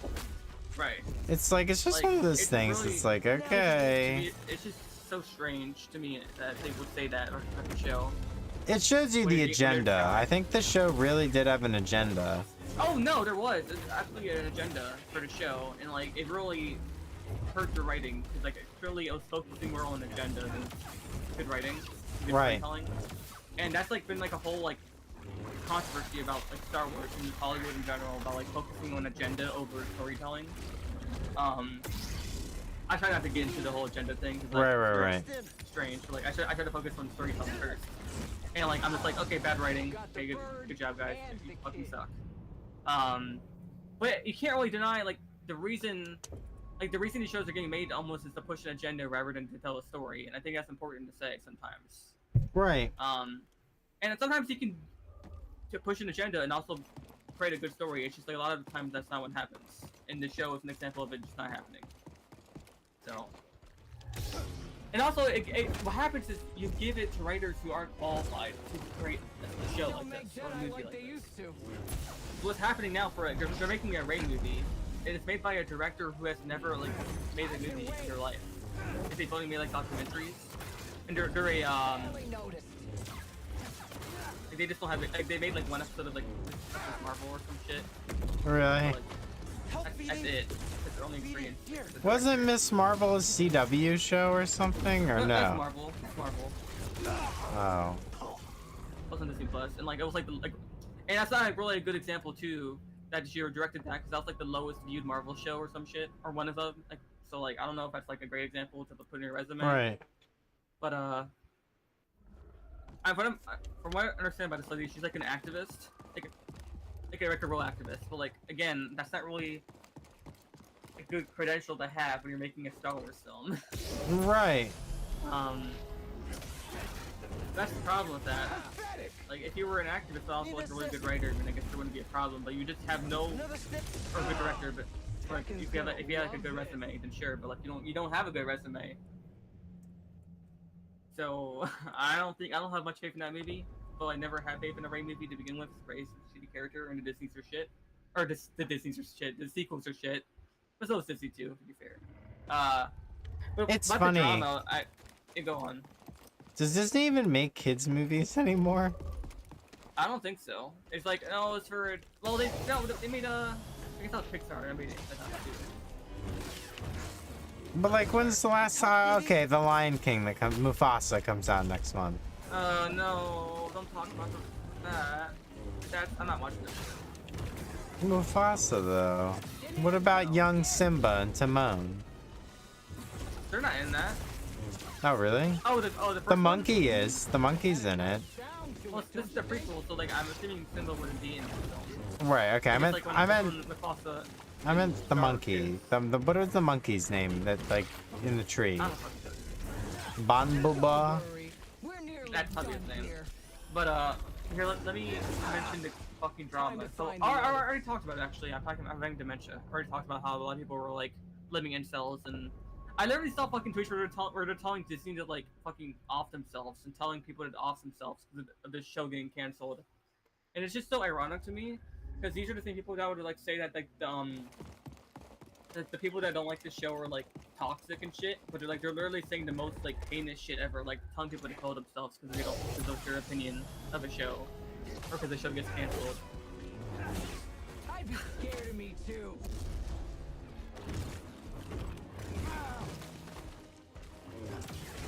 Right. It's like it's just Like, one of those it's things. really- It's like, okay, It's just so strange to me that they would say that on the show. it shows you When the you're agenda. trying- I think the show really did have an agenda. Oh no, there was. There's absolutely an agenda for the show, and like it really hurt the writing because like clearly it was focusing more on agenda than good writing, good Right. storytelling. And that's like been like a whole like controversy about like Star Wars and Hollywood in general about like focusing on agenda over storytelling. I try not to get into the whole agenda thing. 'Cause, like, Right. it's strange. Like I try to focus on storytelling first. And like I'm just like, okay, bad writing. Okay, good job, guys. You fucking suck. But you can't really deny like the reason these shows are getting made almost is to push an agenda rather than to tell a story, and I think that's important to say sometimes. Right. And sometimes you can to push an agenda and also create a good story. It's just like a lot of the times that's not what happens. And the show is an example of it just not happening. So. And also, what happens is you give it to writers who aren't qualified to create a show like this or a movie like this. What's happening now they're making a Rey movie, and it's made by a director who has never like made a movie in their life. They've only made like documentaries, and they're like, they just don't have it. Like, they made like one episode of like Marvel or some shit. Really? That's it. That's their only experience. Wasn't Miss Marvel a CW show or something, or That's no? Marvel. It's Marvel. Oh. It wasn't Disney Plus, and like it was like and that's not like, really a good example too that she directed that because that was like the lowest viewed Marvel show or some shit or one of them. Like so like I don't know if that's like a great example to put in your resume. Right. But from what I understand about this lady, she's like an activist, like a real activist. But like again, that's not really a good credential to have when you're making a Star Wars film. Right. That's the problem with that. Like if you were an activist, but also like a really good writer, then I guess there wouldn't be a problem. But you just have no, or a good director, but like if you have like a good resume, then sure. But like you don't have a good resume. So I don't have much faith in that movie. Well, I never had faith in a Rey movie to begin with. Rey's a shitty character, and the Disney's are shit. Or the Disney's are shit. The sequels are shit. But so is Disney too, to be fair. But It's about funny. The drama, go on. Does Disney even make kids movies anymore? I don't think so. It's like, oh, it's for they made I guess that was Pixar. I made it. But like, when's the last time? Okay, The Lion King Mufasa comes out next month. No, don't talk about that. I'm not watching this. Mufasa though. What about young Simba and Timon? They're not in that. Oh, really? Oh, the first The one? monkey is. The monkey's in it. Well, this is the prequel, so like I'm assuming Simba wouldn't be in the film. Right. Okay. It's like when Mufasa I meant the Star monkey. The what was the monkey's name? That like in the tree. I don't know. Banbuba. That's probably his name. But here let me mention the fucking drama. So I already talked about it actually. I'm having dementia. I already talked about how a lot of people were like living in cells, and I literally saw fucking tweets where they're telling Disney to like fucking off themselves and telling people to off themselves because of this show getting canceled. And it's just so ironic to me because these are the same people that would like say that like the people that don't like the show are like toxic and shit, but they're literally saying the most like heinous shit ever, like telling people to kill themselves because they don't because their opinion of a show or because the show gets canceled. I'd be scared of me too.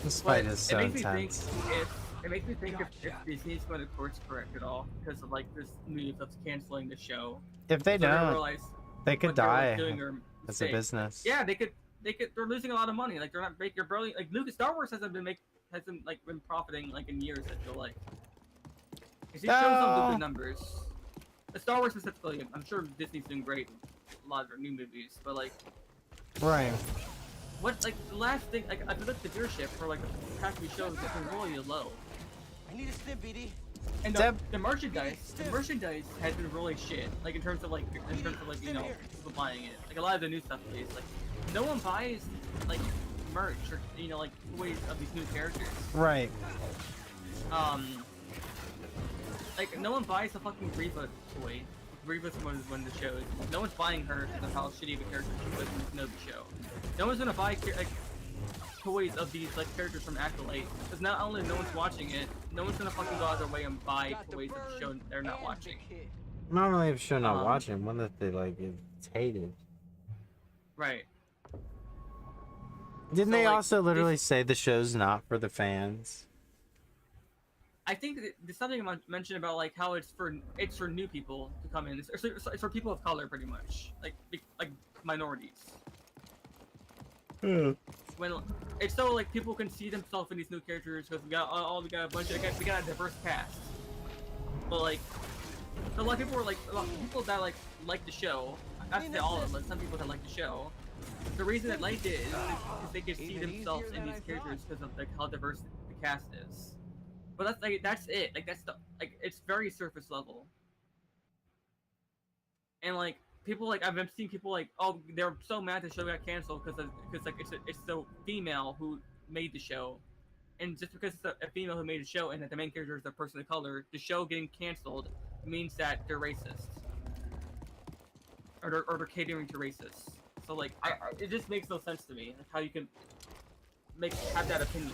This fight is so it makes intense. it makes me think if Disney's going to course correct at all because of like this news that's canceling the show. If they So don't, realize they could what they're, die like, doing are as a mistakes. business. Yeah, they're losing a lot of money. Like they're not they're barely like Star Wars hasn't been profiting like in years. I feel like. It shows some good numbers. The Star Wars specifically, I'm sure Disney's doing great. A lot of their new movies, but like, Right. what like the last thing like I feel like the viewership for like the past few shows has been really low. I need a snip, BD. And Deb- the merchandise has been really shit. Like in terms of like you know people buying it. Like a lot of the new stuff is like no one buys like merch or you know like toys of these new characters. Right. Like no one buys a fucking Reva toy. Reva's one of the shows. No one's buying her because of how shitty of a character she was in the Kenobi show. No one's gonna buy like toys of these like characters from Acolyte because not only no one's watching it, no one's gonna fucking go out of their way and buy toys of the show they're not watching. Not really if you're not watching, one that they like it's hated. Right. Didn't So, they like, also literally say the show's not for the fans? I think there's something I mentioned about like how it's for new people to come in. It's for people of color, pretty much, like minorities. When it's so like people can see themselves in these new characters because we got a diverse cast. But like a lot of people were like a lot of people that like the show. Not to say all of them, but some people that like the show. The reason they liked it is because they could see themselves in these characters because of like how diverse the cast is. But that's it. Like it's very surface level. And like people like I've seen people like they're so mad the show got canceled because like it's the female who made the show, and just because it's a female who made the show and that the main character is a person of color, the show getting canceled means that they're racist or they're catering to racists. So like it just makes no sense to me like how you can have that opinion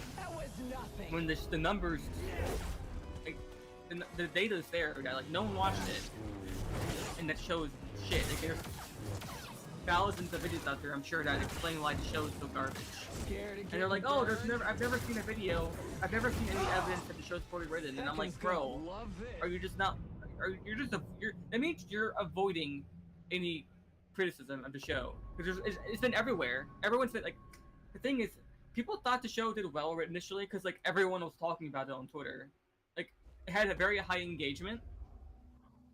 when the numbers like the data's there. Like no one watched it, and that shows shit. Like there's thousands of videos out there, I'm sure, that explain why the show is so garbage. And they're like, oh, I've never seen a video, I've never seen any evidence that the show's poorly written. And I'm like, bro, are you just not? That means you're avoiding any criticism of the show because it's been everywhere. Everyone said like the thing is. People thought the show did well initially because like everyone was talking about it on Twitter. Like it had a very high engagement,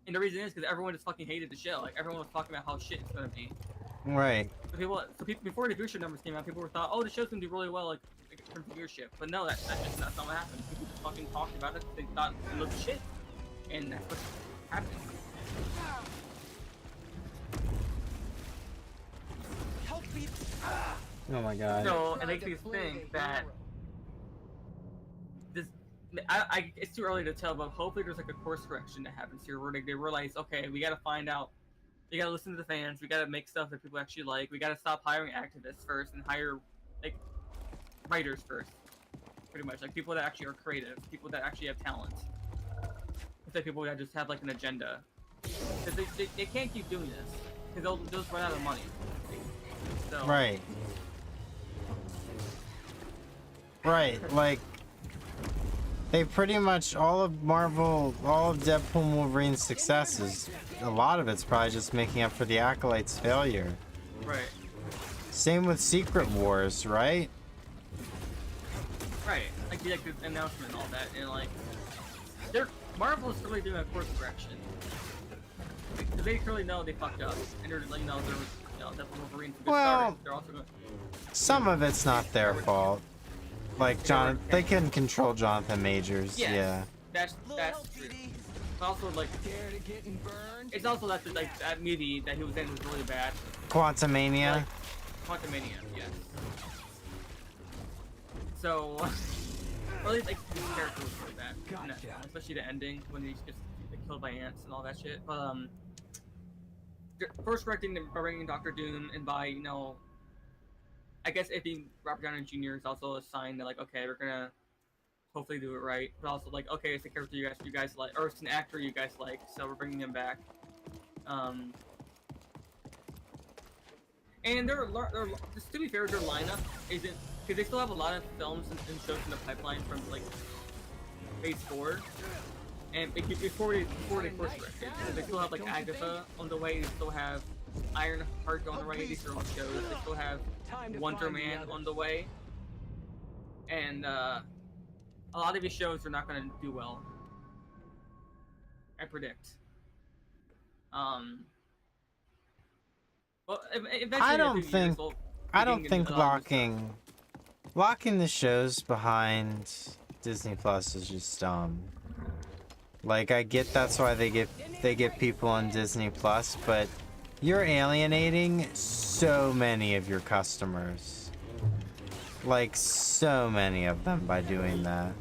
and the reason is because everyone just fucking hated the show. Like everyone was talking about how shit it's gonna be. Right. So people before the viewership numbers came out, people thought, oh, the show's gonna do really well, like in terms of viewership. But no, that's just not what happened. People just fucking talked about it. They thought it looked shit, and that's what happened. Help me. Oh my god. So it makes me think that this, it's too early to tell, but hopefully there's like a course correction that happens here where they realize, okay, we gotta find out, we gotta listen to the fans, we gotta make stuff that people actually like, we gotta stop hiring activists first and hire like writers first, pretty much, like people that actually are creative, people that actually have talent, instead of people that just have like an agenda, because they can't keep doing this, because they'll just run out of money. So, Right. Right, like They pretty much, all of Marvel, all of Deadpool and Wolverine's successes, a lot of it's probably just making up for the Acolyte's failure. Right. Same with Secret Wars, right? Right. Like the announcement and all that, and like, Marvel's really doing a course correction. Because they clearly know they fucked up, and they're like, they're, Deadpool and Wolverine's a good start. They're also going. Some of it's not their fault. Like they couldn't control Jonathan Majors. Yes, Yeah. That's true. But also like, it's also that like that movie that he was in was really bad. Quantumania. Like, Quantumania, yes. So, or at least like his character was really bad, Gotcha. especially the ending when he's just killed by ants and all that shit. But first correcting by bringing Doctor Doom, and by I guess it being Robert Downey Jr. is also a sign that like, okay, we're gonna hopefully do it right, but also like, okay, it's a character you guys like, or it's an actor you guys like, so we're bringing him back. And just to be fair, their lineup isn't, because they still have a lot of films and shows in the pipeline from like Phase 4, and before they course corrected, they still have like Agatha on the way. They still have Ironheart on the way. These are all shows. They still have Wonder Man on the way, and a lot of these shows are not going to do well, I predict. Well, eventually I don't think locking the shows behind Disney Plus is just dumb. Like, I get that's why they get people on Disney Plus, but you're alienating so many of your customers. Like, so many of them by doing that.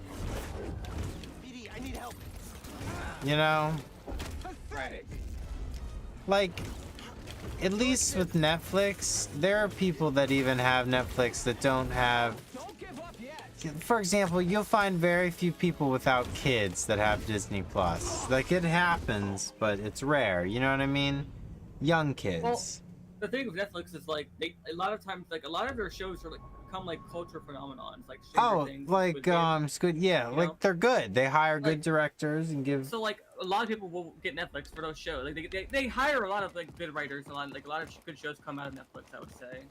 BD, I need help. You know? Right. Like, at least with Netflix, there are people that even have Netflix that don't have... For example, you'll find very few people without kids that have Disney Plus. Like, it happens, but it's rare, you know what I mean? Young kids. Well, the thing with Netflix is like, a lot of times, like, a lot of their shows are like become like culture phenomenons, like Stranger Things, like Squid Game, Squid, yeah, like know? they're good. They hire good directors and give. So like a lot of people will get Netflix for those shows. Like they hire a lot of like good writers, and a lot of good shows come out of Netflix, I would say.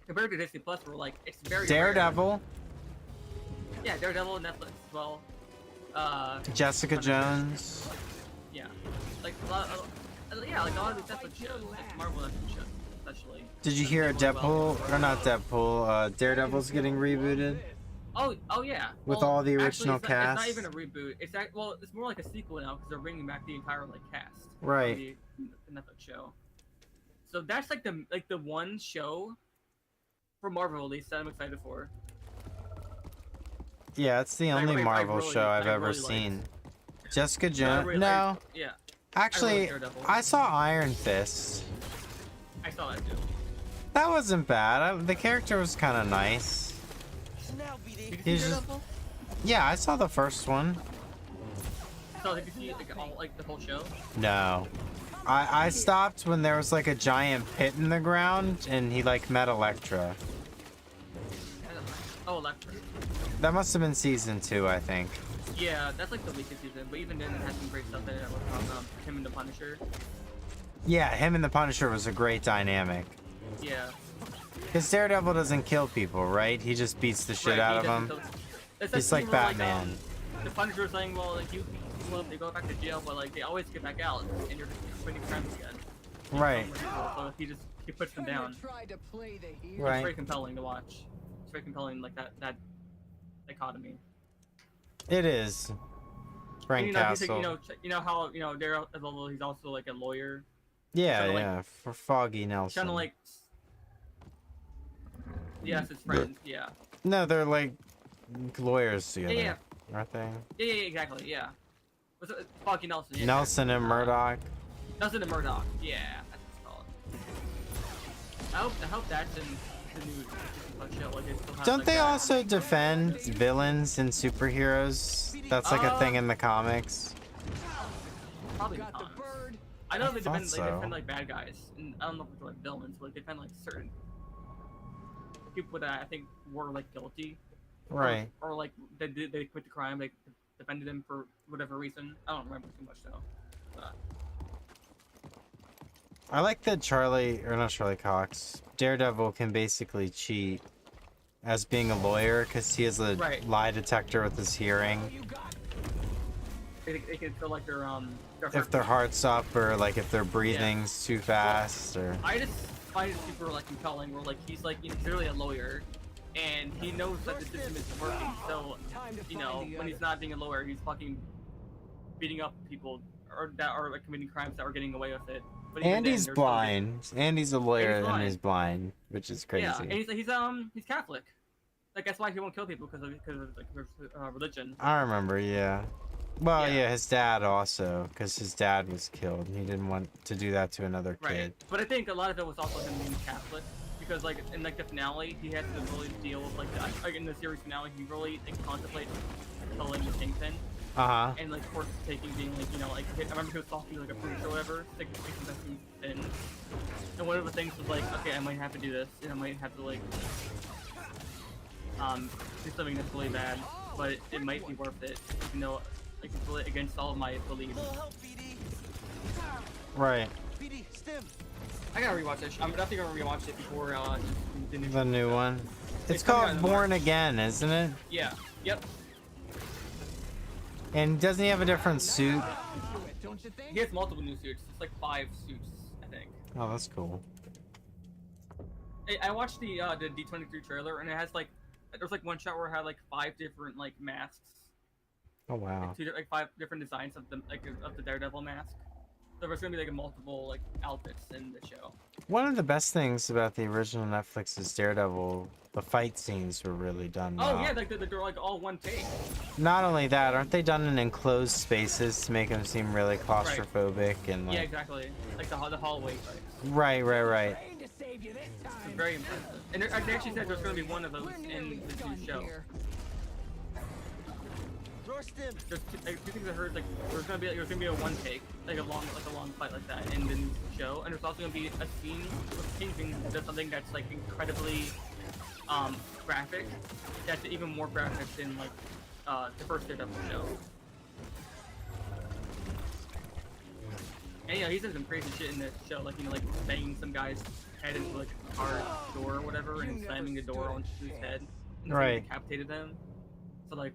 Compared to Disney Plus, where like it's very Daredevil. Rare. Yeah, Daredevil and Netflix as well. Jessica Jones. Yeah, like a lot of these Netflix shows, like Marvel Netflix shows, especially. Did you hear Deadpool or not Deadpool? Daredevil's getting rebooted Oh yeah. with Well, all the actually, original cast. It's not even a reboot. It's more like a sequel now because they're bringing back the entire like cast. Right. The Netflix show. So that's like the one show for Marvel at least that I'm excited for. Yeah, it's the only Marvel show I've ever seen. Jessica Jones. No. Yeah. Actually, I saw Iron Fist. I saw that too. That wasn't bad. The character was kind of nice. Now, BD. Did you He's see just- Daredevil? Yeah, I saw the first one. So did you see like the whole show? No. I stopped when there was like a giant pit in the ground and he like met Elektra. Oh, Electra. That must have been season 2, I think. Yeah, that's like the weakest season, but even then it had some great stuff in it with him and the Punisher. Yeah, him and the Punisher was a great dynamic. Yeah. Because Daredevil doesn't kill people, right? He just beats the shit out of them. He's like Batman. The Punisher was saying, well, like, they go back to jail, but like they always get back out, and you're just committing crimes again. Right. So he puts them down. Right. It's very compelling to watch. It's very compelling, like that dichotomy. It is. Frank Castle. You know how Daredevil, he's also like a lawyer. Yeah, kinda yeah, for Foggy Nelson. Kind of like. Yes, his friends. Yeah. No, they're like lawyers together, Yeah. aren't they? Yeah, exactly. Yeah. What's it? Foggy Nelson. Yeah, Nelson and Murdoch. Nelson and Murdoch. Yeah, that's what it's called. I hope that's in the new show. Like, they still have, Don't like, they that. also defend villains and superheroes? That's like a thing in the comics. Probably Got the not. bird. I know they thought defend, so. they defend like bad guys, and I don't know if it's like villains, but they defend like certain people that I think were like guilty. Right. Or like they quit the crime, they defended him for whatever reason. I don't remember too much though. I like that Charlie, or not Charlie Cox, Daredevil can basically cheat as being a lawyer because he has a Right. lie detector with his hearing. They can feel like their If their heart's up, or like if their breathing's too fast, or... I just find it super like compelling where like he's like clearly a lawyer and he knows that the system is working, so you know when he's not being a lawyer he's fucking beating up people or that are like committing crimes that are getting away with it. But even And then, he's they're still blind. And he's a lawyer And and he's blind, which is crazy. yeah, and he's Catholic. Like that's why he won't kill people because of like religion. I remember, yeah. Well, Yeah. yeah, his dad also, because his dad was killed. And he didn't want to do that to another Right. kid. But I think a lot of it was also him being Catholic because like in like the finale he had to really deal with like in the series finale he really like contemplated killing the Kingpin. Uh-huh. And like course taking being like like I remember he was talking to like a priest or whatever, like confessing sins. And one of the things was like, okay, I might have to do this, and I might have to like do something that's really bad, but it might be worth it, even though like it's really against all of my beliefs. Little help, BD. Right. BD, stim. I gotta rewatch it. I'm definitely gonna rewatch it before The new one. It's coming out called in Born March. Again, isn't it? Yeah. Yep. And doesn't he have a different suit? Don't you think? He has multiple new suits. It's like 5 suits, I think. Oh, that's cool. I watched the D23 trailer, and it has like there's like one shot where it had like 5 different like masks, Oh, wow. like 5 different designs of the Daredevil mask. So there's gonna be like multiple like outfits in the show. One of the best things about the original Netflix's Daredevil, the fight scenes were really done well. Oh yeah, like they're like all one take. Not only that, aren't they done in enclosed spaces to make them seem really claustrophobic and like... Yeah, exactly. Like the hallway fights. Right. Trying to save you this time. It's very impressive. And they actually said there's gonna be one of those We're in nearly the done new show. here. Throw stim. There's two things I heard. Like there's gonna be a one take, like a long fight like that in the new show, and there's also gonna be a scene with Kingpin that does something that's like incredibly graphic. That's even more graphic than like the first Daredevil show. And yeah, he does some crazy shit in this show, like like banging some guy's head into like a car door or whatever, and slamming the door onto his head, and Right. decapitated them. So like,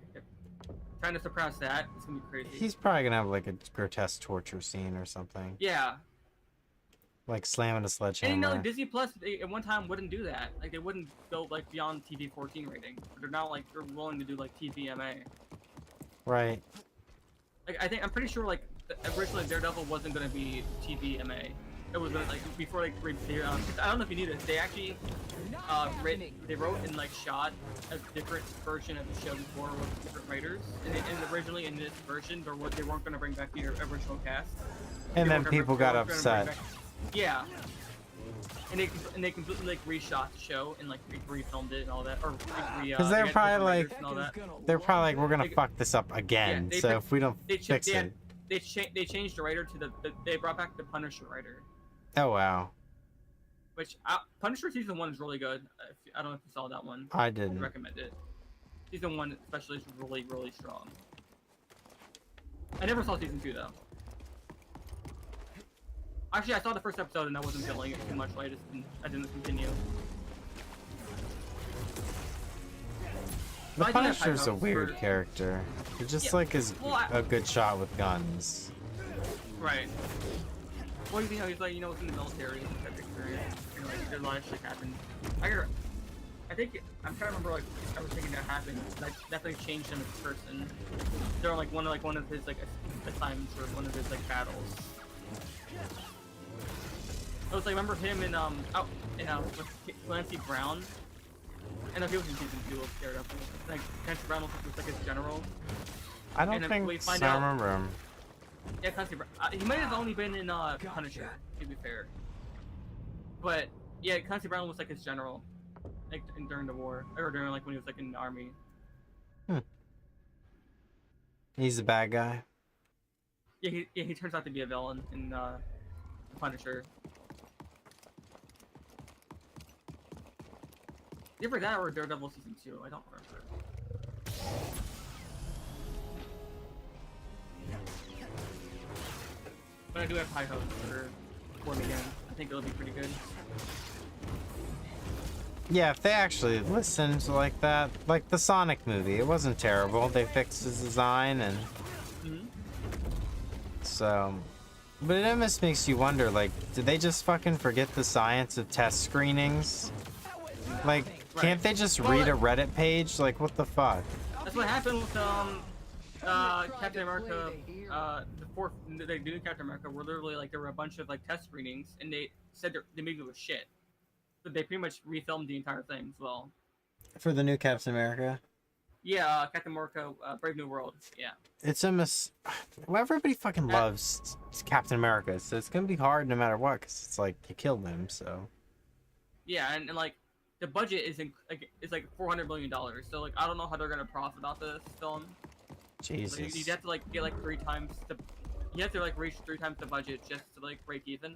trying to suppress that, it's gonna be crazy. He's probably gonna have like a grotesque torture scene or something. Yeah, Like slamming a and sledgehammer. you know, like, Disney Plus at one time wouldn't do that. Like they wouldn't go like beyond TV-14 rating. But they're now like they're willing to do like TVMA. Right. Like I'm pretty sure like originally Daredevil wasn't gonna be TVMA. It was gonna like before like I don't know if you knew this. They actually they wrote and like shot a different version of the show before with different writers. And originally in this version they weren't gonna bring back the original cast. And They then weren't gonna- people they got weren't gonna bring upset. back- Yeah. And they completely like reshot the show and like refilmed it and all that, or Because they're probably like, and all that. they're probably like, we're gonna Like- fuck this up again. they So took- if we don't They fix it, they changed the writer to they brought back the Punisher writer, oh wow, which Punisher season 1 is really good. I don't know if you saw that one. I I'd didn't. recommend it. Season 1 especially is really strong. I never saw season 2 though. Actually, I saw the first episode and I wasn't feeling it too much, so I didn't continue. The I do have high Punisher's a hopes weird for- character. He just Yeah, like is well, a good shot with guns. Right. Well, you know, he's like, it's in the military, type experience. You know, like, a lot of shit happened. I think, I'm trying to remember, like, everything that happened. That definitely changed him as a person. During, like, one of his, like, assignments or one of his, like, battles. I was like, remember him in, with Clancy Brown? And he was in season 2 of Daredevil. Like, Clancy Brown was like his general. I don't And then think we so. find I out- remember him. Yeah, Clancy Brown. He might have only been in Punisher, to be fair. But yeah, Clancy Brown was like his general, like during the war, or during like when he was like in the army. He's a bad guy. Yeah, he turns out to be a villain in Punisher. Either that or Daredevil season 2. I don't remember. But I do have high hopes for Form again. I think it'll be pretty good. Yeah, if they actually listened like that, like the Sonic movie, it wasn't terrible. They fixed his design and so, but it almost makes you wonder, like, did they just fucking forget the science of test screenings? Like, can't they just read a Reddit page? Like, what the fuck? That's what happened with Captain America. The new Captain America, where literally like there were a bunch of like test screenings, and they said the movie was shit. But they pretty much refilmed the entire thing as well. For the new Captain America? Yeah, Captain America, Brave New World. Yeah. It's almost, well, everybody fucking loves Captain America, so it's gonna be hard no matter what, because it's like you killed him, so. Yeah, and like the budget is like $400 million. So like I don't know how they're gonna profit off this film. Jesus. Like, you have to like get like 3 times the. You have to like reach 3 times the budget just to like break even.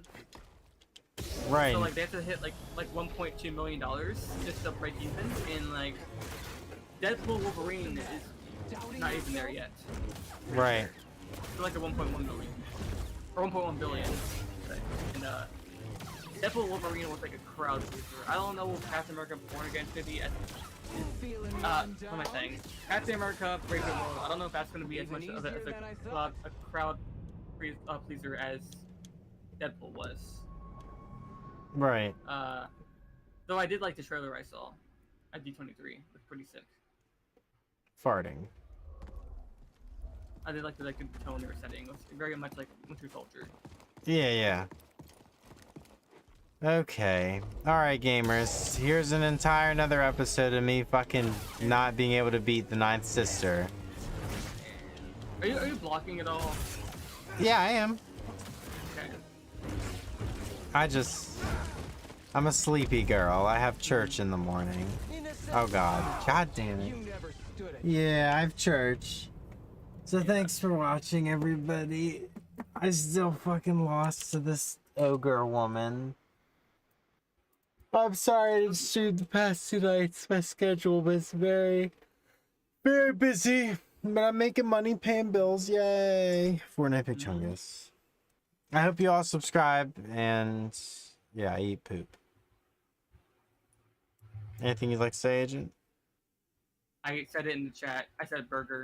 Right. So like they have to hit like $1.2 million just to break even, and like Deadpool Wolverine is not even there yet. Right. For like a 1.1 million or 1.1 billion. And Deadpool Wolverine was like a crowd pleaser. I don't know what Captain America Born Again could be as what am I saying? Captain America Brave New World. I don't know if that's gonna be as much of a crowd pleaser as Deadpool was. Right. Though I did like the trailer I saw at D23. It's pretty sick. Farting. I did like the tone they were setting. It was very much like Winter Soldier. Yeah, yeah. Okay. Alright, gamers. Here's an entire another episode of me fucking not being able to beat the Ninth Sister. Are you blocking at all? Yeah, I am. Okay. I'm a sleepy girl. I have church in the morning. Oh god. God damn it. Yeah, I have church. So thanks for watching, everybody. I still fucking lost to this ogre woman. I'm sorry I didn't stream the past 2 nights. My schedule was very, very busy. But I'm making money paying bills. Yay. Fortnite Chungus. I hope you all subscribe and yeah, I eat poop. Anything you'd like to say, Agent? I said it in the chat. I said burger.